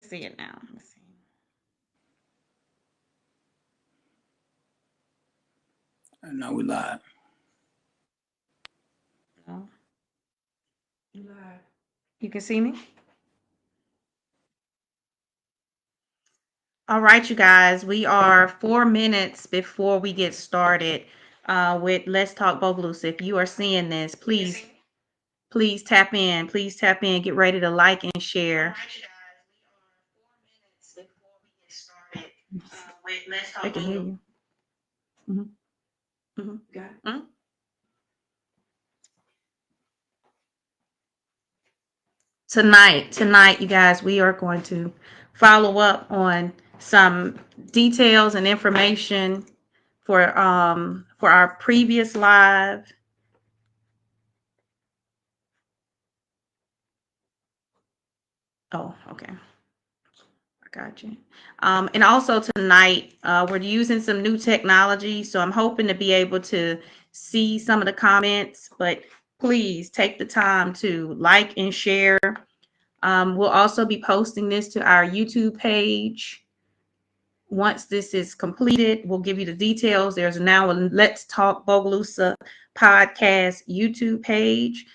see it now. Let's see. And now we live. No. You can see me? All right, you guys. We are 4 minutes before we get started with Let's Talk Bogalusa. If you are seeing this, please tap in. Please tap in. Get ready to like and share. They can hear you. Mm-hmm. Mm-hmm. Tonight, you guys, we are going to follow up on some details and information for our previous live. Oh, okay. I got you. And also tonight, we're using some new technology, so I'm hoping to be able to see some of the comments, but please take the time to like and share. We'll also be posting this to our YouTube page. Once this is completed, we'll give you the details. There's now a Let's Talk Bogalusa podcast YouTube page,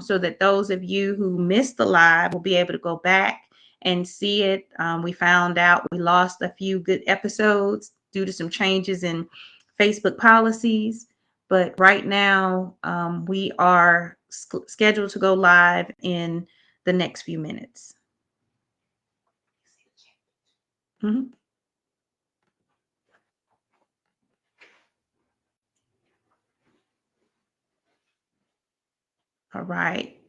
so that those of you who missed the live will be able to go back and see it. We found out we lost a few good episodes due to some changes in Facebook policies, but right now we are scheduled to go live in the next few minutes. Mhm. All right.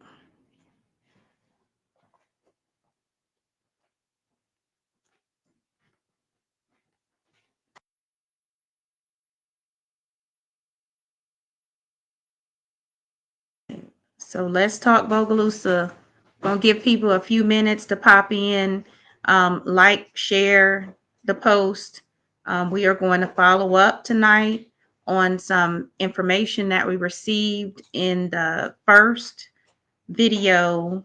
So let's talk Bogalusa. Gonna give people a few minutes to pop in, like, share the post. We are going to follow up tonight on some information that we received in the first video,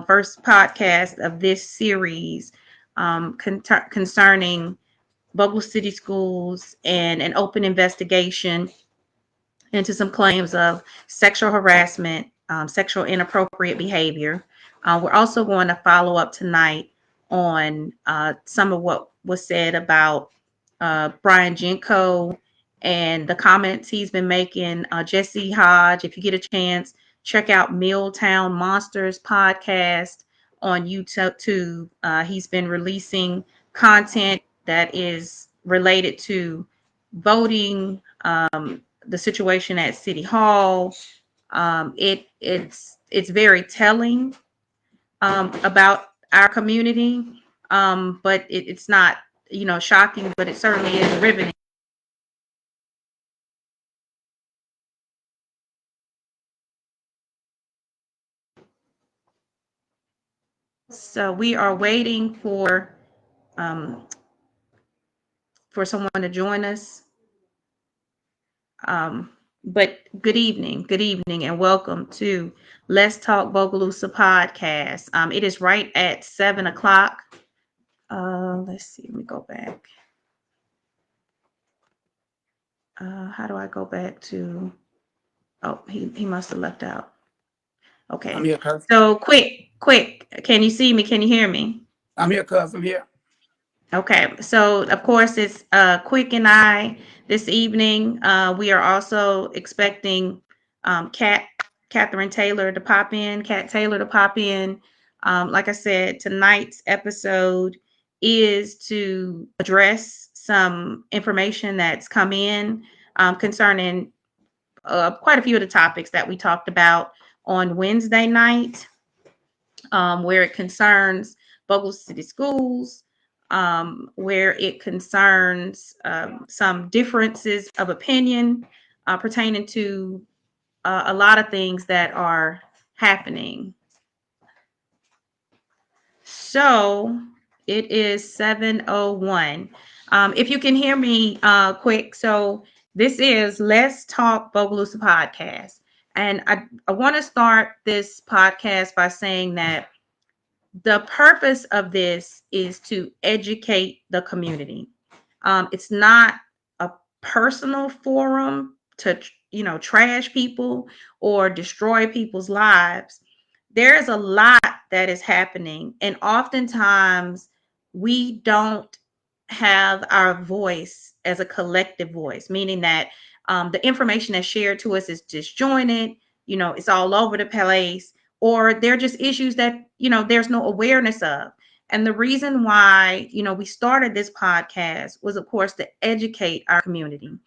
first podcast of this series, concerning Bogalusa City Schools and an open investigation into some claims of sexual harassment, sexual inappropriate behavior. We're also going to follow up tonight on some of what was said about Brian Jenko and the comments he's been making. Jesse Hodge, if you get a chance, check out Milltown Monsters podcast on YouTube. He's been releasing content that is related to voting, the situation at City Hall. It's very telling about our community, but it's not, shocking, but it certainly is riveting. So we are waiting um, for someone to join us. But good evening, and welcome to Let's Talk Bogalusa podcast. It is right at 7 o'clock. Let's see. Let me go back. How do I go back to? Oh, he must have left out. I'm Okay. here, cuz. So quick. Can you see me? Can you hear me? I'm here, cuz. I'm here. Okay. So of course it's Quik and I this evening. We are also expecting Catherine Taylor to pop in. Cat Taylor to pop in. Like I said, tonight's episode is to address some information that's come in concerning quite a few of the topics that we talked about on Wednesday night, where it concerns Bogalusa City Schools, where it concerns some differences of opinion pertaining to a lot of things that are happening. So it is 7:01. If you can hear me quick, so this is Let's Talk Bogalusa podcast. And I want to start this podcast by saying that The purpose of this is to educate the community. It's not a personal forum to, trash people or destroy people's lives. There's a lot that is happening, and oftentimes we don't have our voice as a collective voice, meaning that the information that's shared to us is disjointed, it's all over the place, or they're just issues that, there's no awareness of. And the reason why, we started this podcast was, of course, to educate our community,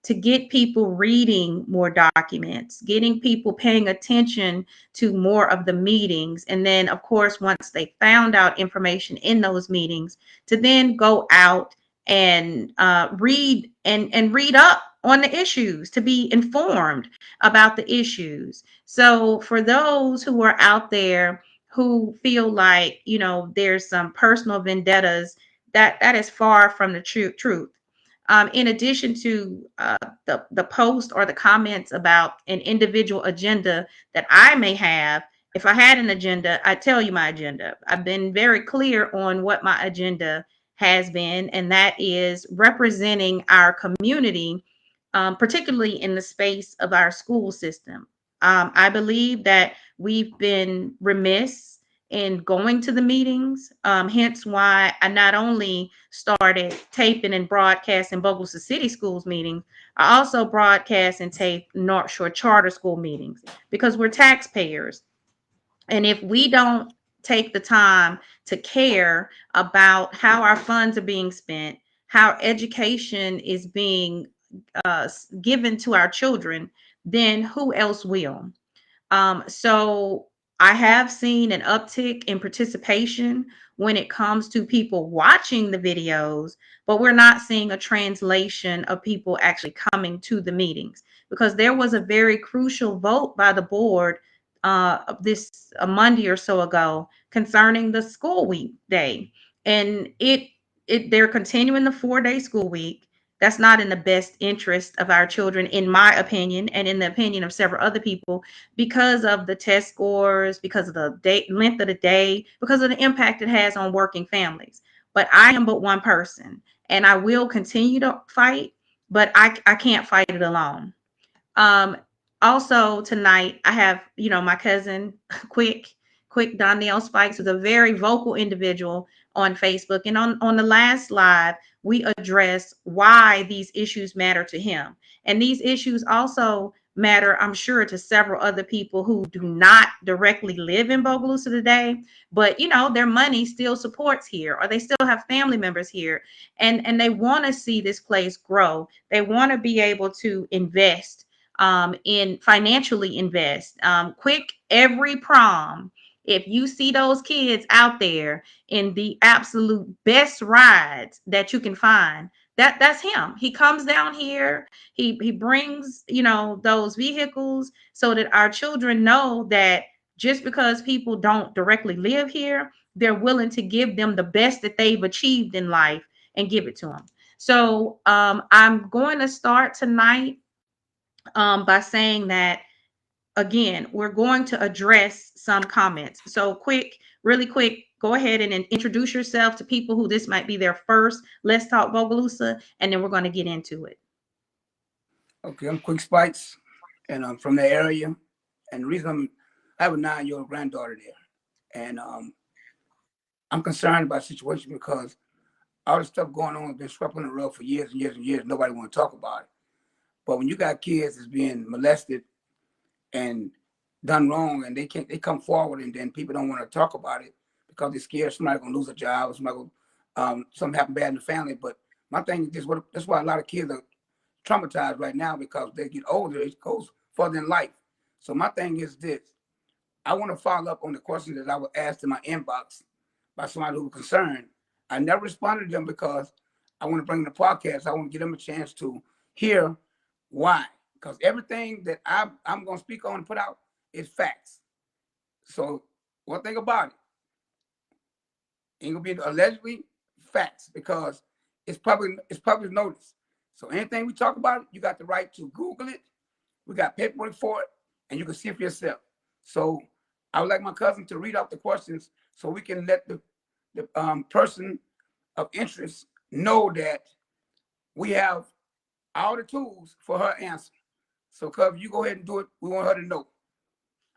to get people reading more documents, getting people paying attention to more of the meetings. And then, of course, once they found out information in those meetings, to then go out and read and read up on the issues, to be informed about the issues. So for those who are out there who feel like, there's some personal vendettas, that is far from the truth. In addition to the post or the comments about an individual agenda that I may have, if I had an agenda, I'd tell you my agenda. I've been very clear on what my agenda has been, and that is representing our community, particularly in the space of our school system. I believe that we've been remiss in going to the meetings, hence why I not only started taping and broadcasting Bogalusa City Schools meetings, I also broadcast and tape North Shore Charter School meetings, because we're taxpayers. And if we don't take the time to care about how our funds are being spent, how education is being given to our children, then who else will? So I have seen an uptick in participation when it comes to people watching the videos, but we're not seeing a translation of people actually coming to the meetings, because there was a very crucial vote by the board this a Monday or so ago concerning the school week day, and they're continuing the 4-day school week. That's not in the best interest of our children, in my opinion, and in the opinion of several other people, because of the test scores, because of the day, length of the day, because of the impact it has on working families. But I am but one person, and I will continue to fight, but I can't fight it alone. Um, Also tonight I have, my cousin Quik Donnell Spikes, is a very vocal individual on Facebook. And on the last live, we address why these issues matter to him. And these issues also matter, I'm sure, to several other people who do not directly live in Bogalusa today, but their money still supports here, or they still have family members here, and they want to see this place grow. They want to be able to invest, in financially invest. Quick, every prom, if you see those kids out there in the absolute best rides that you can find, that's him. He comes down here. He brings, those vehicles so that our children know that just because people don't directly live here, they're willing to give them the best that they've achieved in life and give it to them. So I'm going to start tonight by saying that, again, we're going to address some comments. So really quick, go ahead and introduce yourself to people who this might be their first Let's Talk Bogalusa, and then we're going to get into it. Okay, I'm Quik Spikes, and I'm from the area. And the reason I have a 9-year-old granddaughter there, and I'm concerned about the situation because all the stuff going on has been swept on the rug for years and years and years. Nobody want to talk about it. But when you got kids that's being molested and done wrong, and they come forward, and then people don't want to talk about it because they're scared somebody's gonna lose a job, or something happen bad in the family. But my thing is this: that's why a lot of kids are traumatized right now, because they get older, it goes further in life. So my thing is this: I want to follow up on the questions that I was asked in my inbox by somebody who was concerned. I never responded to them because I want to bring the podcast. I want to give them a chance to hear why. Because everything that I'm going to speak on and put out is facts. So one thing about it, ain't going to be allegedly facts, because it's public notice. So anything we talk about, you got the right to Google it. We got paperwork for it, and you can see it for yourself. So I would like my cousin to read out the questions so we can let the person of interest know that we have all the tools for her answer. So, Cub, you go ahead and do it. We want her to know.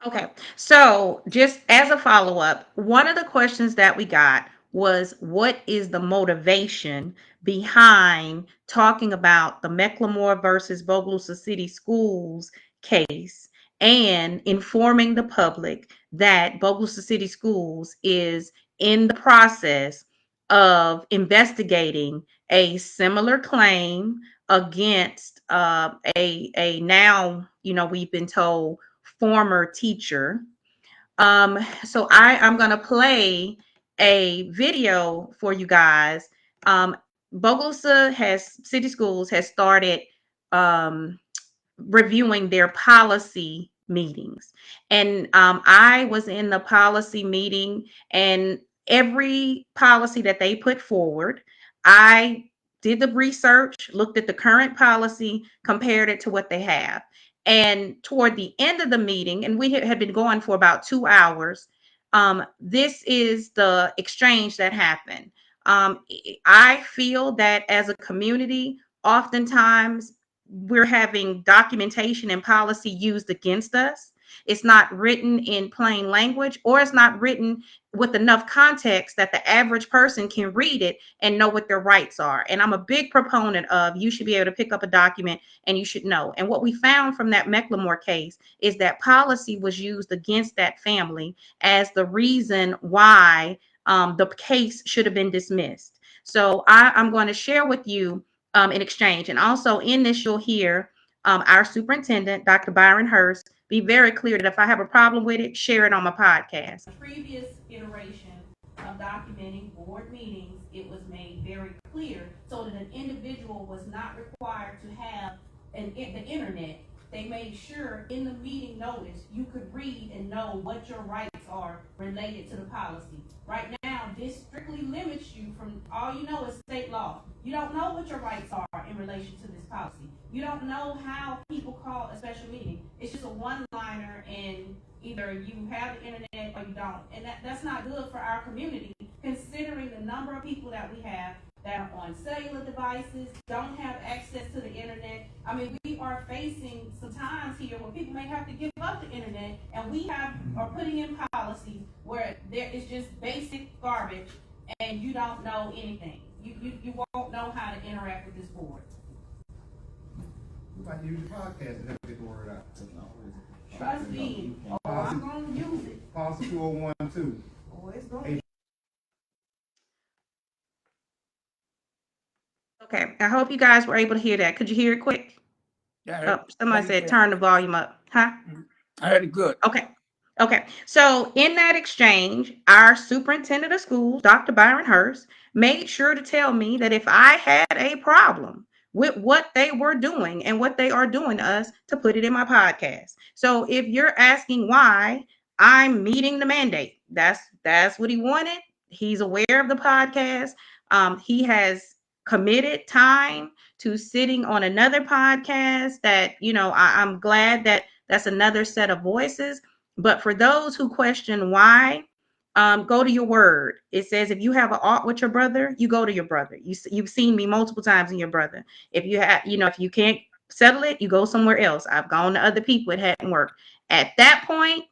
Okay, so just as a follow-up, one of the questions that we got was what is the motivation behind talking about the Mecklemore versus Bogalusa City Schools case and informing the public that Bogalusa City Schools is in the process of investigating a similar claim against a now, we've been told, former teacher. So I'm going to play a video for you guys. Bogalusa City Schools has started reviewing their policy meetings. And I was in the policy meeting, and every policy that they put forward, I did the research, looked at the current policy, compared it to what they have. And toward the end of the meeting, and we had been going for about 2 hours, this is the exchange that happened. I feel that as a community, oftentimes we're having documentation and policy used against us. It's not written in plain language, or it's not written with enough context that the average person can read it and know what their rights are. And I'm a big proponent of you should be able to pick up a document and you should know. And what we found from that Mecklemore case is that policy was used against that family as the reason why the case should have been dismissed. So I'm going to share with you in exchange. And also in this, you'll hear our superintendent, Dr. Byron Hurst, be very clear that if I have a problem with it, share it on my podcast. The previous iteration of documenting board meetings, it was made very clear so that an individual was not required to have the internet. They made sure in the meeting notice you could read and know what your rights are related to the policy. Right now, this strictly limits you from, all you know is state law. You don't know what your rights are in relation to this policy. You don't know how people call a special meeting. It's just a one-liner, and either you have the internet or you don't. And that's not good for our community, considering the number of people that we have that are on cellular devices, don't have access to the internet. I mean, we are facing some times here where people may have to give up the internet, and we are putting in policies where there is just basic garbage and you don't know anything. You won't know how to interact with this board. You might use your podcast and help get the word out. Trust me. I'm going to use it. Policy 201 too. Oh, it's going to. Okay, I hope you guys were able to hear that. Could you hear it quick? Yeah. Somebody said turn the volume up. Huh? I heard it good. Okay. So in that exchange, our superintendent of schools, Dr. Byron Hurst, made sure to tell me that if I had a problem with what they were doing and what they are doing to us, to put it in my podcast. So if you're asking why I'm meeting the mandate, that's what he wanted. He's aware of the podcast. He has committed time to sitting on another podcast that, I'm glad that that's another set of voices. But for those who question why, go to your word. It says if you have an art with your brother, you go to your brother. You've seen me multiple times in your brother. If you have, if you can't settle it, you go somewhere else. I've gone to other people. It hadn't worked. At that point,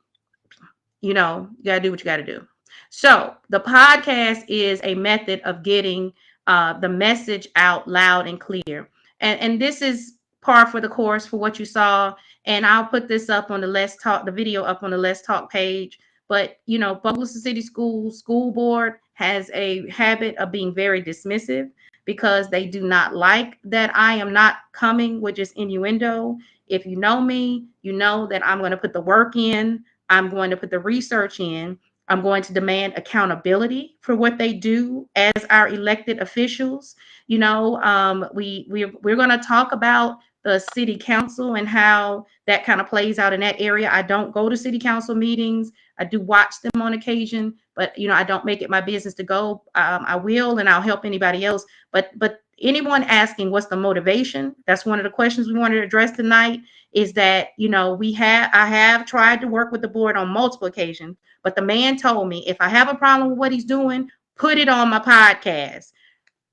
you gotta do what you gotta do. So the podcast is a method of getting the message out loud and clear. And this is par for the course for what you saw. And I'll put this up on the video up on the Let's Talk page. But, Bogalusa City School Board has a habit of being very dismissive because they do not like that I am not coming with just innuendo. If you know me, you know that I'm going to put the work in. I'm going to put the research in. I'm going to demand accountability for what they do as our elected officials. We're going to talk about the city council and how that kind of plays out in that area. I don't go to city council meetings. I do watch them on occasion, but I don't make it my business to go. I will, and I'll help anybody else. But anyone asking what's the motivation? That's one of the questions we wanted to address tonight. Is that I have tried to work with the board on multiple occasions But the man told me, if I have a problem with what he's doing, put it on my podcast.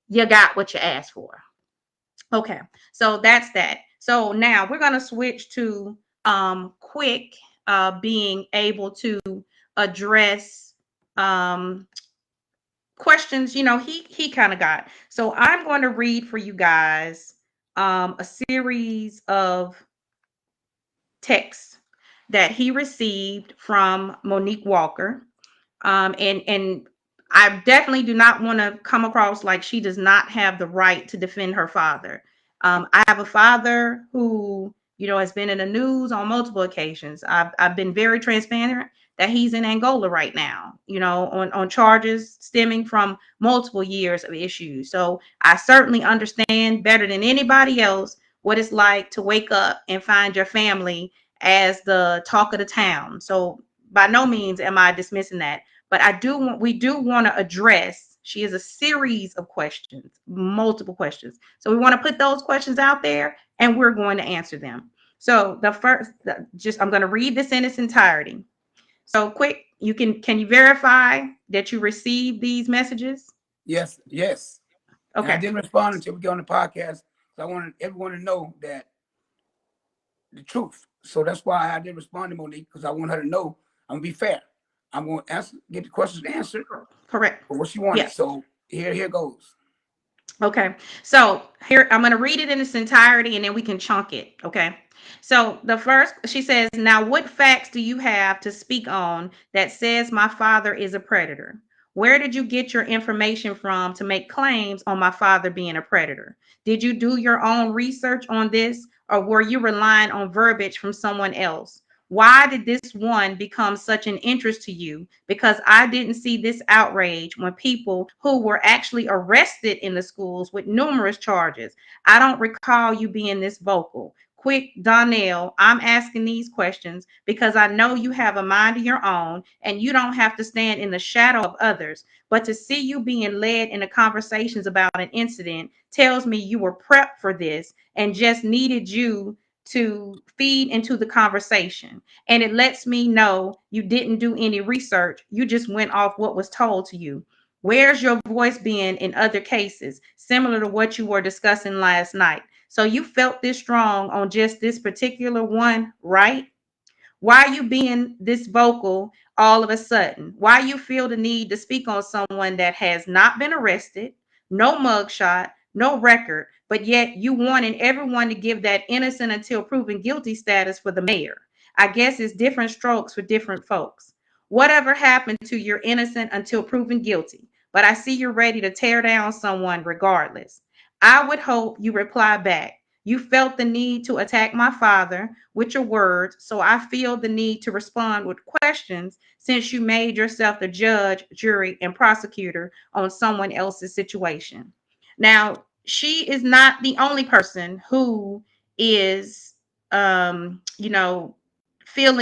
You got what you asked for. Okay, so that's that. So now we're gonna switch to Quik being able to address questions, he kind of got. So I'm going to read for you guys a series of texts that he received from Monique Walker. And I definitely do not want to come across like she does not have the right to defend her father. I have a father who, has been in the news on multiple occasions. I've been very transparent that he's in Angola right now, on charges stemming from multiple years of issues. So I certainly understand better than anybody else what it's like to wake up and find your family as the talk of the town. So by no means am I dismissing that, but we do want to address, she has a series of questions, multiple questions. So we want to put those questions out there and we're going to answer them. So I'm going to read this in its entirety. So Quik, can you verify that you received these messages? Yes, yes. Okay. And I didn't respond until we get on the podcast. So I wanted everyone to know that the truth. So that's why I didn't respond to Monique, because I want her to know I'm gonna be fair. I'm gonna get the questions answered. Correct. For what she wanted. Yes. So here goes. Okay. So here I'm gonna read it in its entirety and then we can chunk it. Okay. So the first, she says, now what facts do you have to speak on that says my father is a predator? Where did you get your information from to make claims on my father being a predator? Did you do your own research on this, or were you relying on verbiage from someone else? Why did this one become such an interest to you? Because I didn't see this outrage when people who were actually arrested in the schools with numerous charges. I don't recall you being this vocal. Quik, Donnell, I'm asking these questions because I know you have a mind of your own and you don't have to stand in the shadow of others. But to see you being led into conversations about an incident tells me you were prepped for this and just needed you to feed into the conversation. And it lets me know you didn't do any research. You just went off what was told to you. Where's your voice been in other cases, similar to what you were discussing last night? So you felt this strong on just this particular one, right? Why are you being this vocal all of a sudden? Why you feel the need to speak on someone that has not been arrested, no mugshot, no record, but yet you wanted everyone to give that innocent until proven guilty status for the mayor? I guess it's different strokes for different folks. Whatever happened to your innocent until proven guilty? But I see you're ready to tear down someone regardless. I would hope you reply back. You felt the need to attack my father with your words, so I feel the need to respond with questions since you made yourself the judge, jury, and prosecutor on someone else's situation. Now, she is not the only person who is, feeling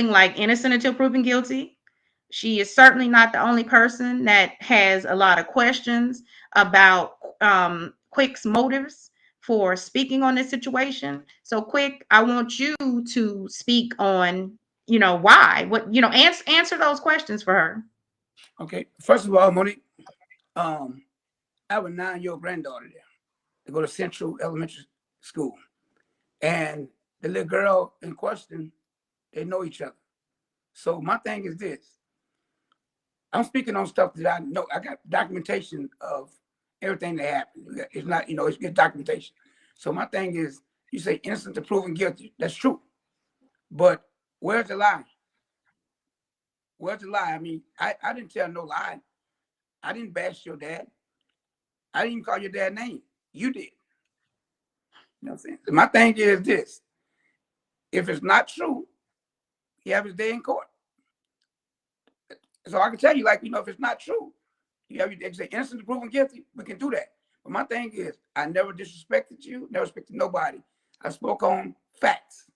like innocent until proven guilty. She is certainly not the only person that has a lot of questions about Quik's motives for speaking on this situation. So Quik, I want you to speak on, why, answer those questions for her. Okay. First of all, Monique, I have a 9-year-old granddaughter there. They go to Central Elementary School. And the little girl in question, they know each other. So my thing is this. I'm speaking on stuff that I know. I got documentation of everything that happened. It's not, it's good documentation. So my thing is, you say innocent to proven guilty. That's true. But where's the lie? Where's the lie? I mean, I didn't tell no lie. I didn't bash your dad. I didn't even call your dad name. You did. You know what I'm saying? So my thing is this. If it's not true, he have his day in court. So I can tell you, if it's not true, you have your say innocent to proven guilty, we can do that. But my thing is, I never disrespected you, never respected nobody. I spoke on facts.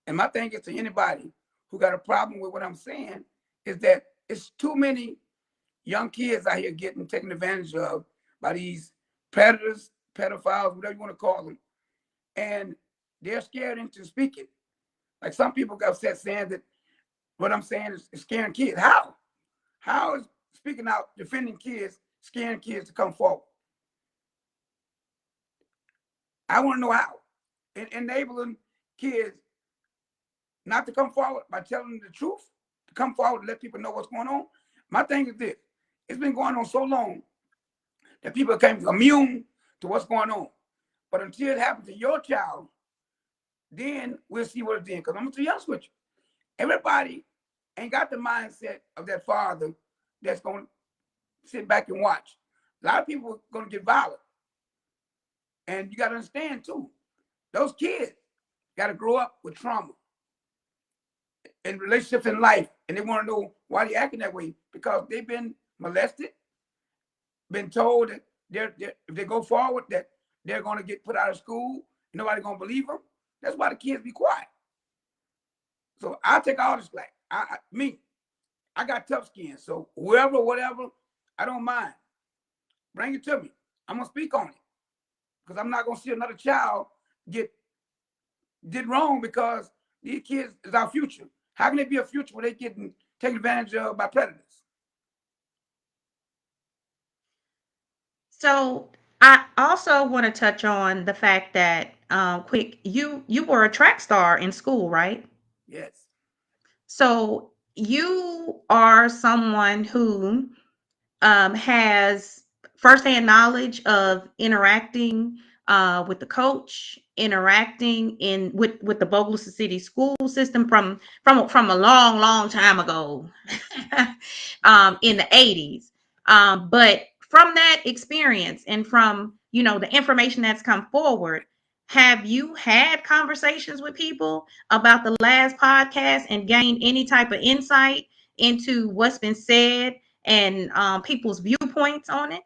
And my thing is to anybody who got a problem with what I'm saying is that it's too many young kids out here getting taken advantage of by these predators, pedophiles, whatever you want to call them. And they're scared into speaking. Like some people got upset saying that What I'm saying is scaring kids. How? How is speaking out, defending kids, scaring kids to come forward? I want to know how. Enabling kids not to come forward by telling them the truth, to come forward and let people know what's going on. My thing is this: it's been going on so long that people became immune to what's going on. But until it happens to your child, then we'll see what it's in. Because I'm going to be honest with you. Everybody ain't got the mindset of that father that's going to sit back and watch. A lot of people are going to get violent. And you got to understand, too, those kids got to grow up with trauma in relationships in life. And they want to know why they're acting that way. Because they've been molested, been told that if they go forward, that they're going to get put out of school. Nobody's going to believe them. That's why the kids be quiet. So I'll take all the slack. I got tough skin. So whoever, whatever, I don't mind. Bring it to me. I'm going to speak on it. Because I'm not going to see another child did wrong because these kids is our future. How can they be a future where they getting taken advantage of by predators? So I also want to touch on the fact that, Quik, you were a track star in school, right? Yes. So you are someone who has firsthand knowledge of interacting with the coach, interacting with the Bogalusa City school system from a long time ago, in the 80s. But from that experience and from the information that's come forward, have you had conversations with people about the last podcast and gained any type of insight into what's been said and people's viewpoints on it?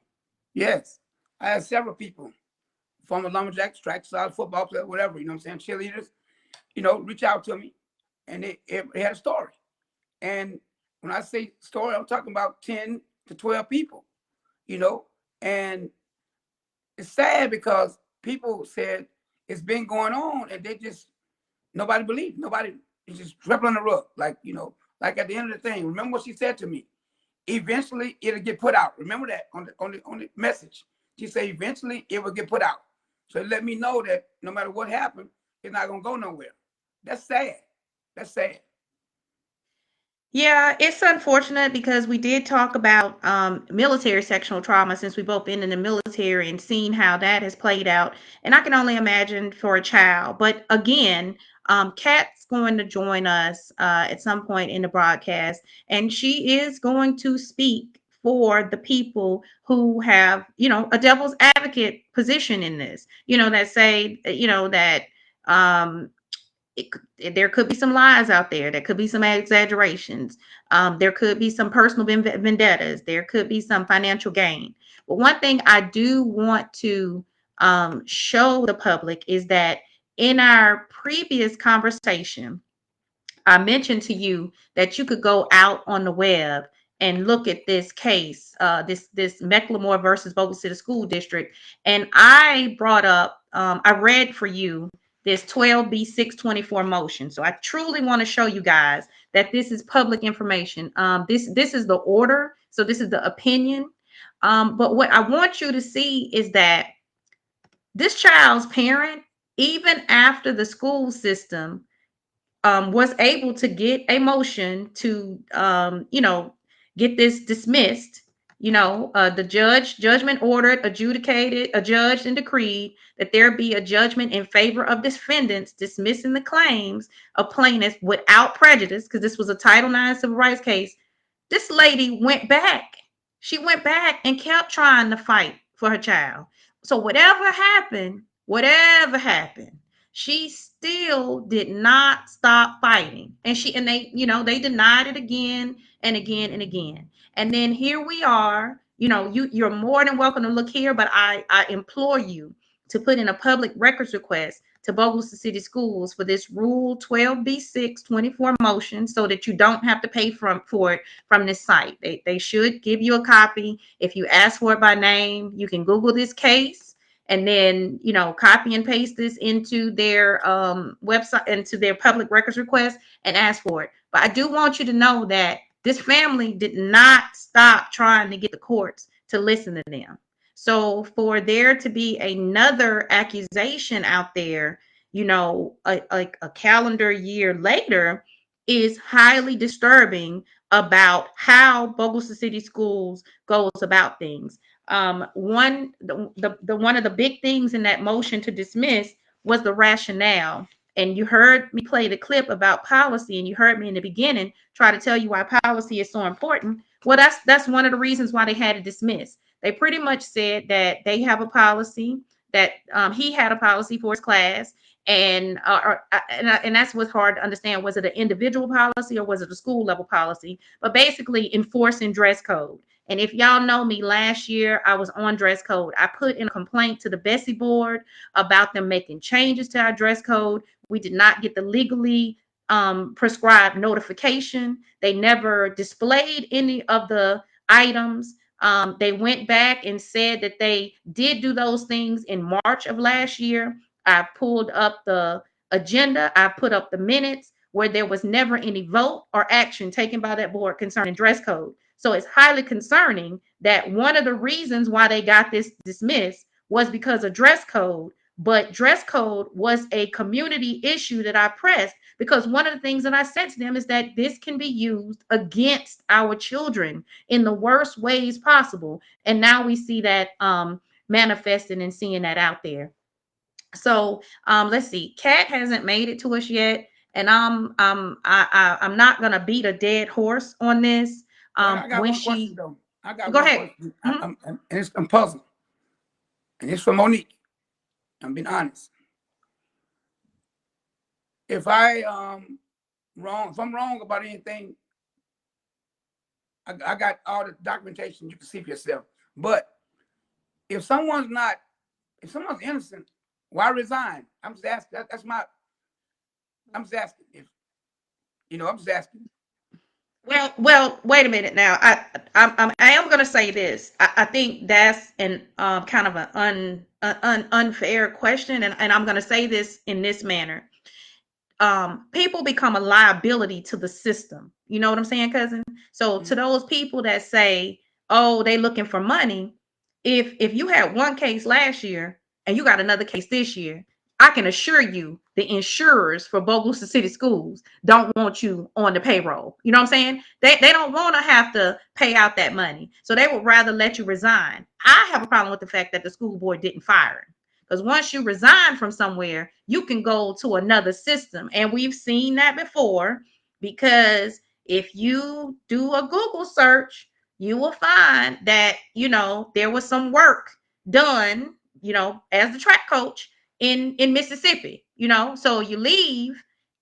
Yes. I had several people, former lumberjacks, track stars, football players, whatever, cheerleaders, reach out to me and they had a story. And when I say story, I'm talking about 10 to 12 people, and it's sad because people said it's been going on and nobody believed. Nobody is just swept on the rug. Like at the end of the thing, remember what she said to me? Eventually it'll get put out. Remember that on the message. She said eventually it will get put out. So let me know that no matter what happened, it's not gonna go nowhere. That's sad. That's sad. Yeah, it's unfortunate because we did talk about military sexual trauma since we both been in the military and seen how that has played out. And I can only imagine for a child. But again, Kat's going to join us at some point in the broadcast, and she is going to speak for the people who have, a devil's advocate position in this, that say, that um, there could be some lies out there. There could be some exaggerations. There could be some personal vendettas. There could be some financial gain. But one thing I do want to show the public is that in our previous conversation, I mentioned to you that you could go out on the web and look at this case, this Mecklemore versus Bogle City School District, and I brought up, I read for you this 12B624 motion. So I truly want to show you guys that this is public information. This is the order, so this is the opinion. But what I want you to see is that this child's parent, even after the school system was able to get a motion to, get this dismissed. The judgment ordered, adjudicated, adjudged, and decreed that there be a judgment in favor of defendants dismissing the claims of plaintiffs without prejudice, because this was a Title IX civil rights case. This lady went back. She went back and kept trying to fight for her child. So whatever happened, she still did not stop fighting. And they denied it again and again and again. And then here we are. You're more than welcome to look here, but I implore you to put in a public records request to Bogalusa City Schools for this Rule 12B624 motion so that you don't have to pay for it from this site. They should give you a copy. If you ask for it by name, you can Google this case and then, copy and paste this into their website, into their public records request, and ask for it. But I do want you to know that this family did not stop trying to get the courts to listen to them. So for there to be another accusation out there, a calendar year later, is highly disturbing about how Bogalusa City Schools goes about things. One of the big things in that motion to dismiss was the rationale. And you heard me play the clip about policy, and you heard me in the beginning try to tell you why policy is so important. Well, that's one of the reasons why they had to dismiss. They pretty much said that they have a policy, that he had a policy for his class, and that's what's hard to understand. Was it an individual policy or was it a school level policy? But basically enforcing dress code. And if y'all know me, last year I was on dress code. I put in a complaint to the Bessie board about them making changes to our dress code. We did not get the legally prescribed notification. They never displayed any of the items. They went back and said that they did do those things in March of last year. I pulled up the agenda. I put up the minutes where there was never any vote or action taken by that board concerning dress code. So it's highly concerning that one of the reasons why they got this dismissed was because of dress code. But dress code was a community issue that I pressed, because one of the things that I said to them is that this can be used against our children in the worst ways possible. And now we see that manifesting and seeing that out there. So let's see. Kat hasn't made it to us yet, and I'm not gonna beat a dead horse on this. I got When one question she though. I got Go one ahead. question. Mhm. I'm puzzled, and it's for Monique. I'm being honest. If if I'm wrong about anything, I got all the documentation you can see for yourself. But if someone's not, if someone's innocent, why resign? I'm just asking. I'm just asking. If I'm just asking. Well, wait a minute now. I am going to say this. I think that's an kind of an unfair question, and I'm going to say this in this manner. People become a liability to the system. You know what I'm saying, cousin? So to those people that say, "Oh, they looking for money," if you had one case last year and you got another case this year, I can assure you the insurers for Bogalusa City Schools don't want you on the payroll. You know what I'm saying? They don't want to have to pay out that money. So they would rather let you resign. I have a problem with the fact that the school board didn't fire him. Because once you resign from somewhere, you can go to another system. And we've seen that before, because if you do a Google search, you will find that, there was some work done, as the track coach in Mississippi, so you leave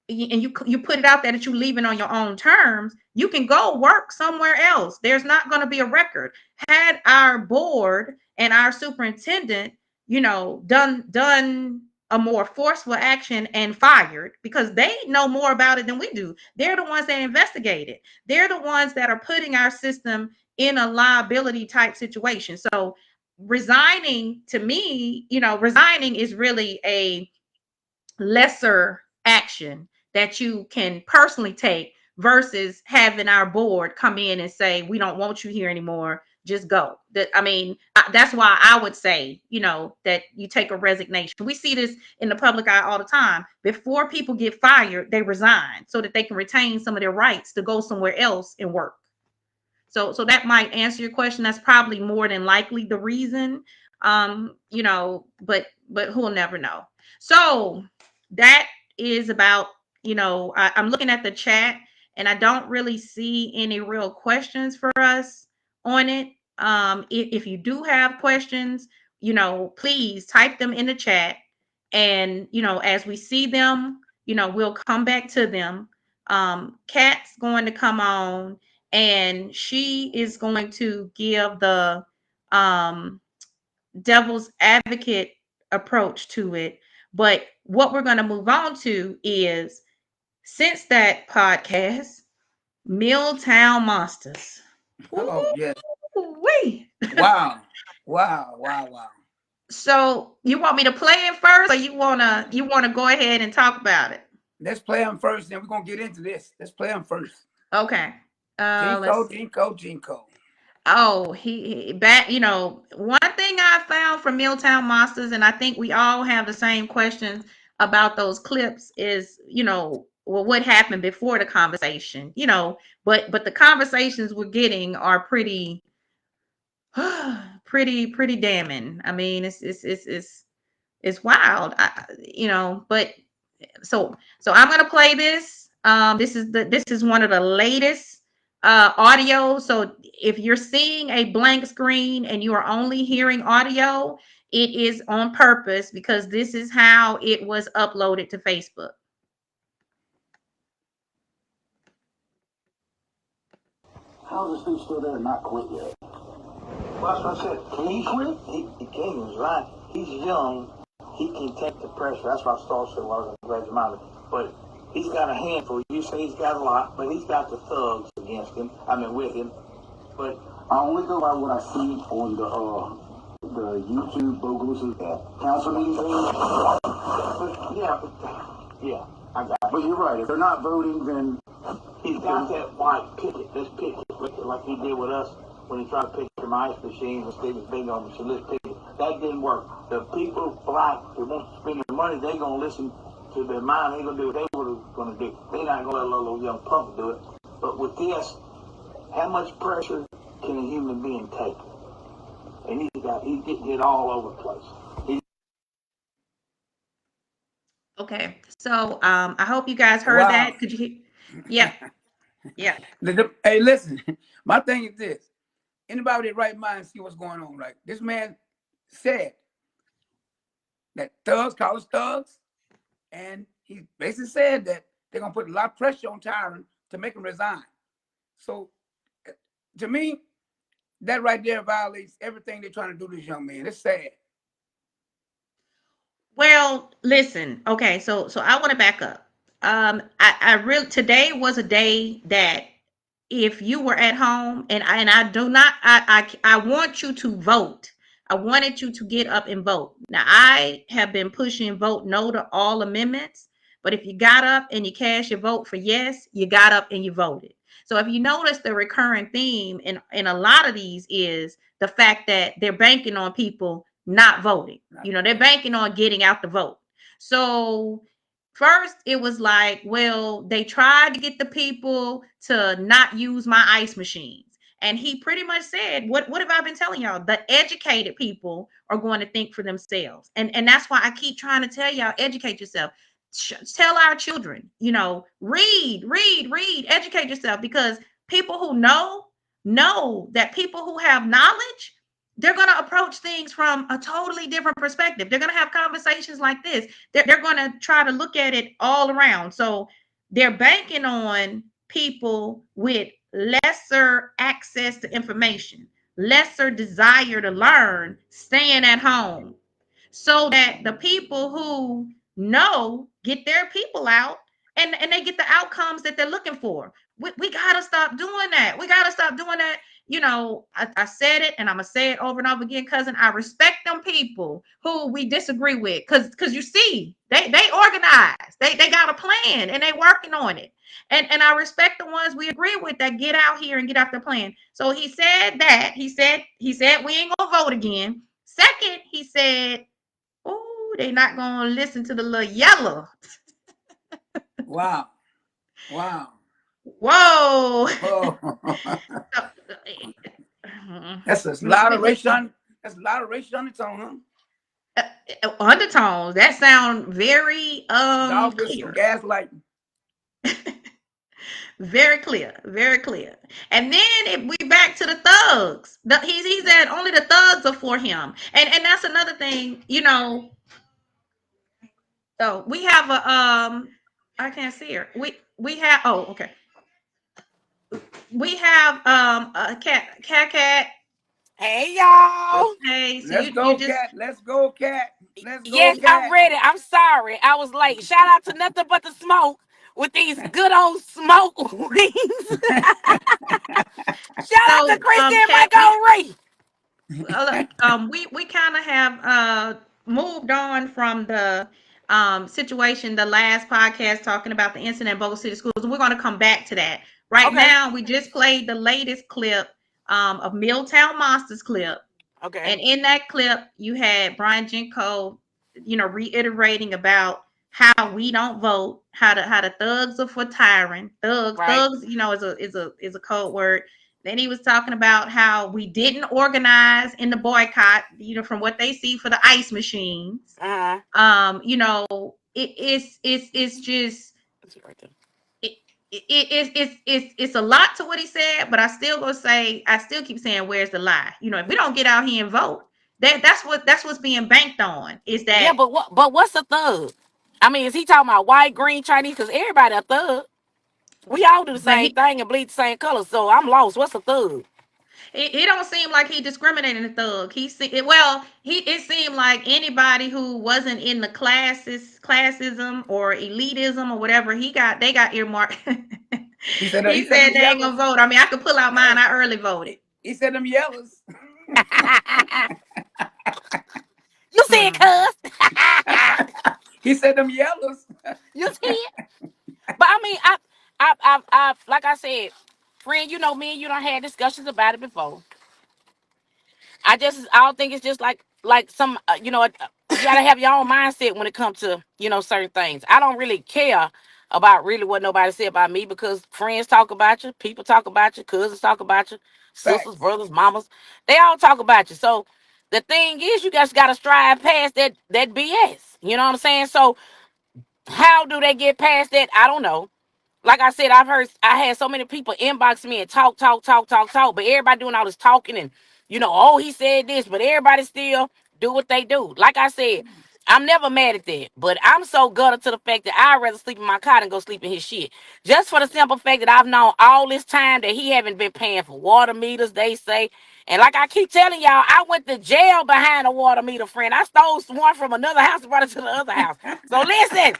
and you put it out there that you're leaving on your own terms. You can go work somewhere else. There's not going to be a record. Had our board and our superintendent done a more forceful action and fired, because they know more about it than we do. They're the ones that investigate it. They're the ones that are putting our system in a liability type situation. So resigning, to me, resigning is really a lesser action that you can personally take versus having our board come in and say, we don't want you here anymore, just go. That's why I would say, that you take a resignation. We see this in the public eye all the time. Before people get fired, they resign so that they can retain some of their rights to go somewhere else and work. So that might answer your question. That's probably more than likely the reason. But who'll never know. So that is about, I'm looking at the chat and I don't really see any real questions for us on it. If you do have questions, please type them in the chat, and as we see them, we'll come back to them. Kat's going to come on, and she is going to give the um, devil's advocate approach to it. But what we're going to move on to is, since that podcast, Milltown Monsters. Oh yes. Ooh-wee. Wow. Wow. Wow. Wow. So you want me to play it first, or you wanna go ahead and talk about it? Let's play them first, then we're gonna get into this. Let's play them first. Okay. Let's Jinko, see. Jinko, Jinko. Oh, he back. One thing I found from Milltown Monsters, and I think we all have the same questions about those clips, is well, what happened before the conversation? But the conversations we're getting are pretty, pretty damning. I mean, it's wild. But so I'm gonna play this. This is one of the latest audio. So if you're seeing a blank screen and you are only hearing audio, it is on purpose because this is how it was uploaded to Facebook. How is this dude still there and not quit yet? Well, that's what I said. Can he quit? He can't. He's right. He's young. He can take the pressure. That's what I started saying while I was glad you minded. But he's got a handful. You say he's got a lot, but he's got the thugs against him. I mean, with him. But I only go by what I see on the YouTube Bogalusa council meeting thing. Yeah, I got it. But you're right. If they're not voting, then he's got that white picket. Let's pick it like he did with us when he tried to pick some ice machines and Stephen's finger on the let's pick it. That didn't work. The people black who want to spend their money, they're gonna listen to their mind. They're gonna do what they were gonna do. They're not gonna let a little young punk do it. But with this, how much pressure can a human being take? And he's getting it all over the place. Okay, so I hope you guys heard Wow. that. Could you hear? Yeah, yeah. Hey, listen. My thing is this: anybody with right mind see what's going on, right? This man said that thugs call us thugs, and he basically said that they're gonna put a lot of pressure on Tyrin to make him resign. So, to me, that right there violates everything they're trying to do to this young man. It's sad. Well, listen. Okay, so I want to back up. I really today was a day that if you were at home and I do not I want you to vote. I wanted you to get up and vote. Now I have been pushing vote no to all amendments, but if you got up and you cast your vote for yes, you got up and you voted. So if you notice the recurring theme in a lot of these is the fact that they're banking on people not voting. They're banking on getting out the vote. So first it was like, well, they tried to get the people to not use my ice machines. And he pretty much said, what have I been telling y'all? The educated people are going to think for themselves. And that's why I keep trying to tell y'all, educate yourself. Tell our children, read, educate yourself, because people who know that people who have knowledge, they're going to approach things from a totally different perspective. They're going to have conversations like this. They're going to try to look at it all around. So they're banking on people with lesser access to information, lesser desire to learn, staying at home, so that the people who know get their people out, and they get the outcomes that they're looking for. We got to stop doing that. We got to stop doing that. I said it and I'm gonna say it over and over again, cousin. I respect them people who we disagree with, because you see, they organize, they got a plan and they working on it. And I respect the ones we agree with that get out here and get out the plan. So he said that. He said we ain't gonna vote again. Second, he said, oh, they not gonna listen to the little yellow. Wow. Wow. Whoa. Oh. So, That's a lot of racial. That's a lot of racial undertone, undertones that sound very huh? Dog whistle, clear. gaslighting. Very clear, very clear. And then if we back to the thugs, he said only the thugs are for him. And that's another thing, so we have a I can't see her. We have, oh, okay. We have a cat. Hey y'all. Hey, so Let's you go, just, cat. Let's go, cat. Let's go, Yes, I'm cat. ready. I'm sorry. I was late. Shout out to Nothing But the Smoke with these good old smoke wings. Shout out to so Christy and cat, Michael Ray. We kind of have moved on from the situation, the last podcast talking about the incident in Bogalusa City Schools, and we're going to come back to that. Right Okay. now, we just played the latest clip of Milltown Monsters clip. Okay. And in that clip, you had Brian Jenko, reiterating about how we don't vote, how the thugs are for Tyrin. Right. Thugs, is a code word. Then he was talking about how we didn't organize in the boycott, from what they see for the ice machines. Uh-huh. It's just That's it right there. it, it's a lot to what he said, but I still keep saying, where's the lie? If we don't get out here and vote, that's what's being banked on, is Yeah, that. but what's a thug? I mean, is he talking about white, green, Chinese? Because everybody a thug. We all do the But same thing and bleed the same color. So I'm lost. What's a thug? it don't seem like he discriminating a thug. It seemed like anybody who wasn't in the classism or elitism or whatever, they got earmarked. He said He them said they ain't yellows. gonna vote. I mean, I could pull out mine. I early voted. He said them yellows. You see it, cuz? He said them yellows. You see it? But I mean, like I said, friend, me and you don't had discussions about it before. I don't think it's just like some, you gotta have your own mindset when it comes to, certain things. I don't really care about really what nobody said about me, because friends talk about you, people talk about you, cousins talk about you, sisters, Facts. brothers, mamas, they all talk about you. So the thing is, you guys gotta strive past that BS. You know what I'm saying? So how do they get past that? I don't know. Like I said, I had so many people inbox me and talk, but everybody doing all this talking and, oh, he said this, but everybody still do what they do. Like I said, I'm never mad at that, but I'm so gutted to the fact that I'd rather sleep in my car than go sleep in his shit. Just for the simple fact that I've known all this time that he haven't been paying for water meters, they say. And like I keep telling y'all, I went to jail behind a water meter, friend. I stole one from another house and brought it to the other house. So listen,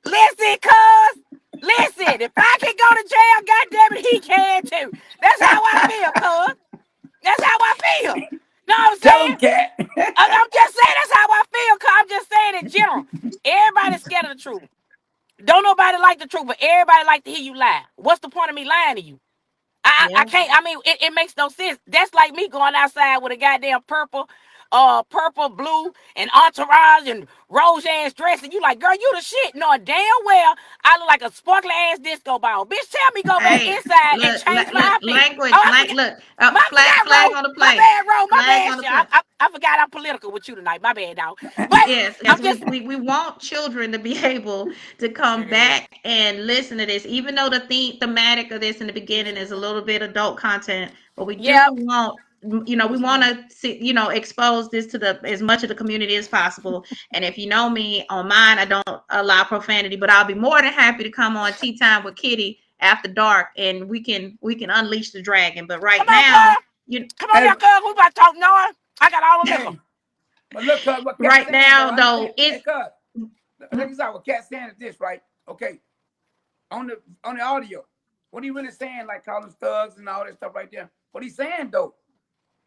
cuz. Listen, if I can go to jail, goddamn it, he can too. That's how I feel, cuz. That's how I feel. Know what I'm Tell him, saying? cat. I'm just saying that's how I feel, cuz. I'm just saying in general. Everybody's scared of the truth. Don't nobody like the truth, but everybody like to hear you lie. What's the point of me lying to you? I Yeah. can't. I mean, it makes no sense. That's like me going outside with a goddamn purple, blue, and entourage and rose ass dress, and you like, girl, you the shit. No, damn well, I look like a sparkly ass disco ball. Bitch, tell me go back Hey, inside and look, change my outfit. language, Oh, I forgot. look, My flag, forgot, flag Ro. on the My play, bad, Ro. My flag bad, on the shit. play. I forgot I'm political with you tonight. My bad, dog. But Yes, I'm yes, just, we want children to be able to come back and listen to this, even though the thematic of this in the beginning is a little bit adult content, but we do yep. want, we want to see, expose this to the as much of the community as possible. And if you know me on mine, I don't allow profanity, but I'll be more than happy to come on Tea Time with Kitty after dark, and we can unleash the dragon. But right Come on, now, cuz. you Come on, Hey, y'all, cuz. We about to talk noise. I got all the liquor. but look, cuz, what Cat's right saying, though, now understand. though Hey, it's. cuz, let me start what Cat's saying is this, right? Okay. On the audio, what he really saying, like calling thugs and all that stuff right there. What he's saying, though,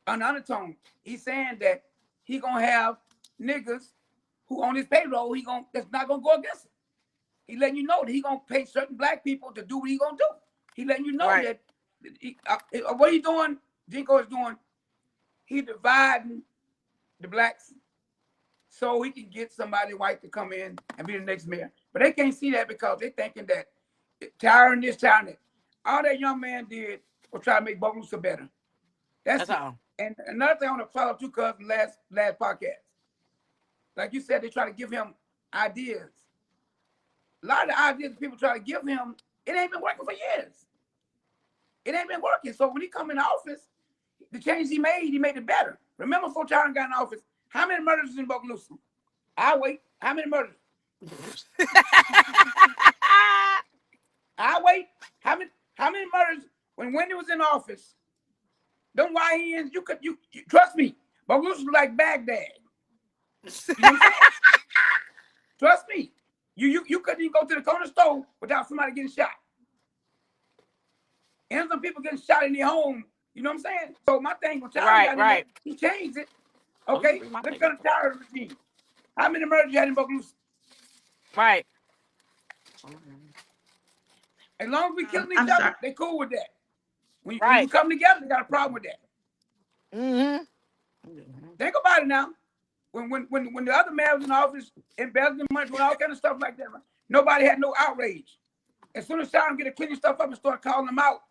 on the undertone, he's saying that he gonna have niggas who on his payroll, that's not gonna go against him. He letting you know that he gonna pay certain black people to do what he gonna do. He letting you know Right. that what he doing, Jinko is doing, he dividing the blacks so he can get somebody white to come in and be the next mayor. But they can't see that because they thinking that Tyrin this, Tyrin that. All that young man did was try to make Bogalusa better. That's That's it. all. And another thing I want to follow too, cuz last podcast. Like you said, they try to give him ideas. A lot of the ideas people try to give him, it ain't been working for years. It ain't been working. So when he come in office, the change he made it better. Remember before Tyrin got in office, how many murders was in Bogalusa? I wait. How many murders? I wait. How many murders when Wendy was in office? Them YNs, you trust me. Bogalusa was like Baghdad. You know what I'm saying? Trust me. You couldn't even go to the corner store without somebody getting shot. And some people getting shot in their home You know what I'm saying? So my thing when Tyron Right, got in there, right. he changed it. Oh, you can Okay, read my let's paper. go to Tyron regime. How many murders you had in Bogalusa? Right. As long as we killing each I'm sorry. other, they cool with that. When you Right. come together, they got a problem with that. Mm-hmm. Think about it now. When the other man was in office, embezzling money, doing all kind of stuff like that, right? Nobody had no outrage. As soon as Tyron get to cleaning stuff up and start calling them out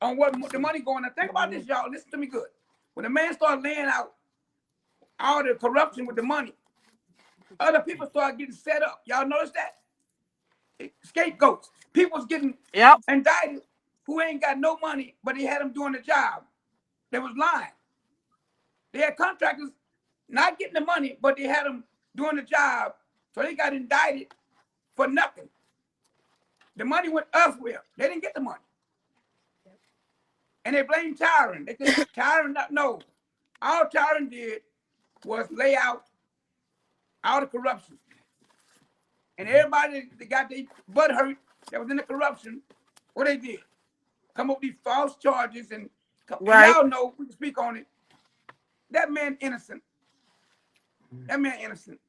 on what the money going, now think about this, y'all. Listen to me good. When the man started laying out all the corruption with the money, other people started getting set up. Y'all notice that? Scapegoats. People's getting Yep. indicted who ain't got no money, but they had them doing the job. They was lying. They had contractors not getting the money, but they had them doing the job. So they got indicted for nothing. The money went elsewhere. They didn't get the money. And they blamed Tyron. They could Tyron not know. All Tyron did was lay out all the corruption. And everybody that got their butt hurt that was in the corruption, what they did? Come up with these false charges and Right. y'all know, we can speak on it. That man innocent. That man innocent.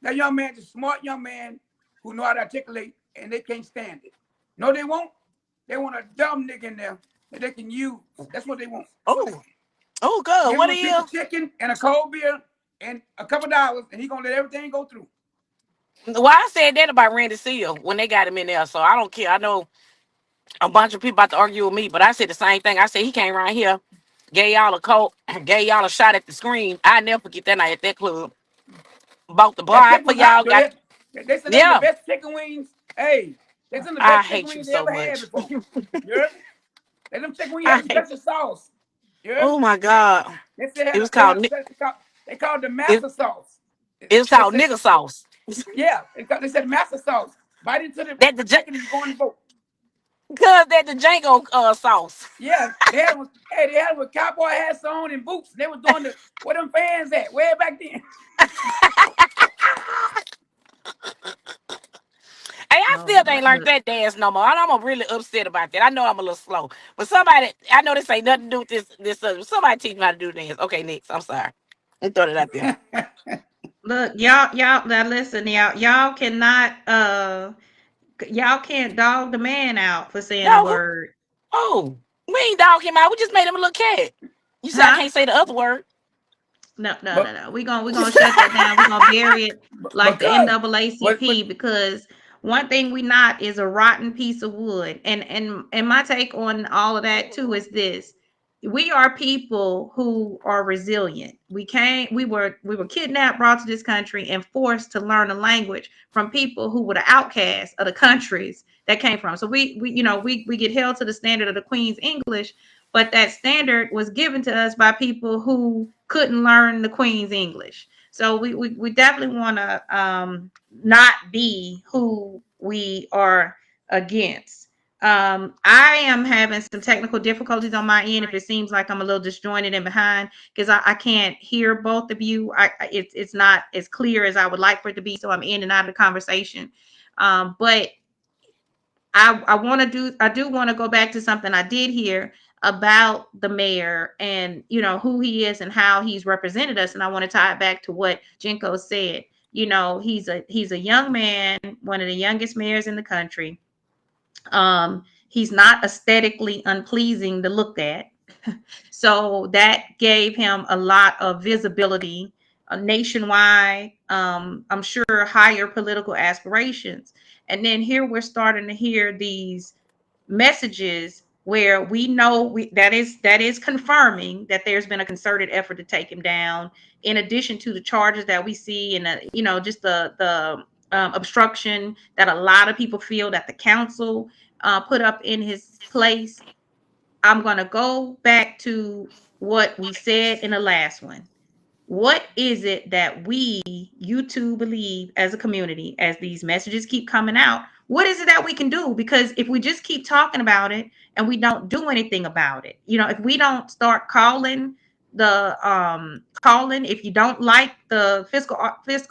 That young man is a smart young man who know how to articulate, and they can't stand it. No, they won't. They want a dumb nigga in there that they can use. That's what they want. Oh. Oh, good. Give him What a are piece you? of chicken and a cold beer and a couple dollars, and he gonna let everything go through. Well, I said that about Randy Seal when they got him in there, so I don't care. I know a bunch of people about to argue with me, but I said the same thing. I said he came around here, gave y'all a coat, gave y'all a shot at the screen. I never forget that night at that club. Bought the That bar chicken for was hot, y'all. though. Got They said them the yeah. best chicken wings. Hey, they said the I best chicken hate you wings they so ever had much. before. You heard me? They them chicken wings I had a hate. special sauce. You heard me? Oh my god. They said It was they called had a special, they called it the it, master sauce. it was They called said, nigga sauce. yeah, they said master sauce. Bite into the That the chicken and you go in the boat. cause that the Django sauce. Yeah, they had it with cowboy hats on and boots. They was doing the where them fans at way back then. Hey, I Oh still Lord, ain't learned that dance no more. I'm really upset about that. I know I'm a little slow, but somebody, I know this ain't nothing to do with this subject. Somebody teach me how to do dance. Okay, next. I'm sorry. Let me throw that out there. look, y'all. Now listen, y'all cannot y'all can't dog the man out for saying a No, who? word, Oh, we ain't dog him out. We just made him a little cat. You said I huh? can't say the other word. No, no, no, but no. We're gonna shut that down. We're gonna bury it like the because but NAACP because one thing we not is a rotten piece of wood. And my take on all of that too is this: we are people who are resilient. We were kidnapped, brought to this country, and forced to learn a language from people who were the outcasts of the countries that came from. So we get held to the standard of the Queen's English, but that standard was given to us by people who couldn't learn the Queen's English. So we definitely want to not be who we are against. I am having some technical difficulties on my end. If it seems like I'm a little disjointed and behind, because I can't hear both of you. It's not as clear as I would like for it to be. So I'm in and out of the conversation. But I do want to go back to something I did hear about the mayor and who he is and how he's represented us, and I want to tie it back to what Jinko said. He's a young man, one of the youngest mayors in the country. He's not aesthetically unpleasing to look at. So that gave him a lot of visibility nationwide. I'm sure higher political aspirations. And then here we're starting to hear these messages where we know that is confirming that there's been a concerted effort to take him down. In addition to the charges that we see, and just the obstruction that a lot of people feel that the council put up in his place. I'm going to go back to what we said in the last one. What is it that you two believe as a community, as these messages keep coming out? What is it that we can do? Because if we just keep talking about it and we don't do anything about it, if we don't start calling, if you don't like the fiscal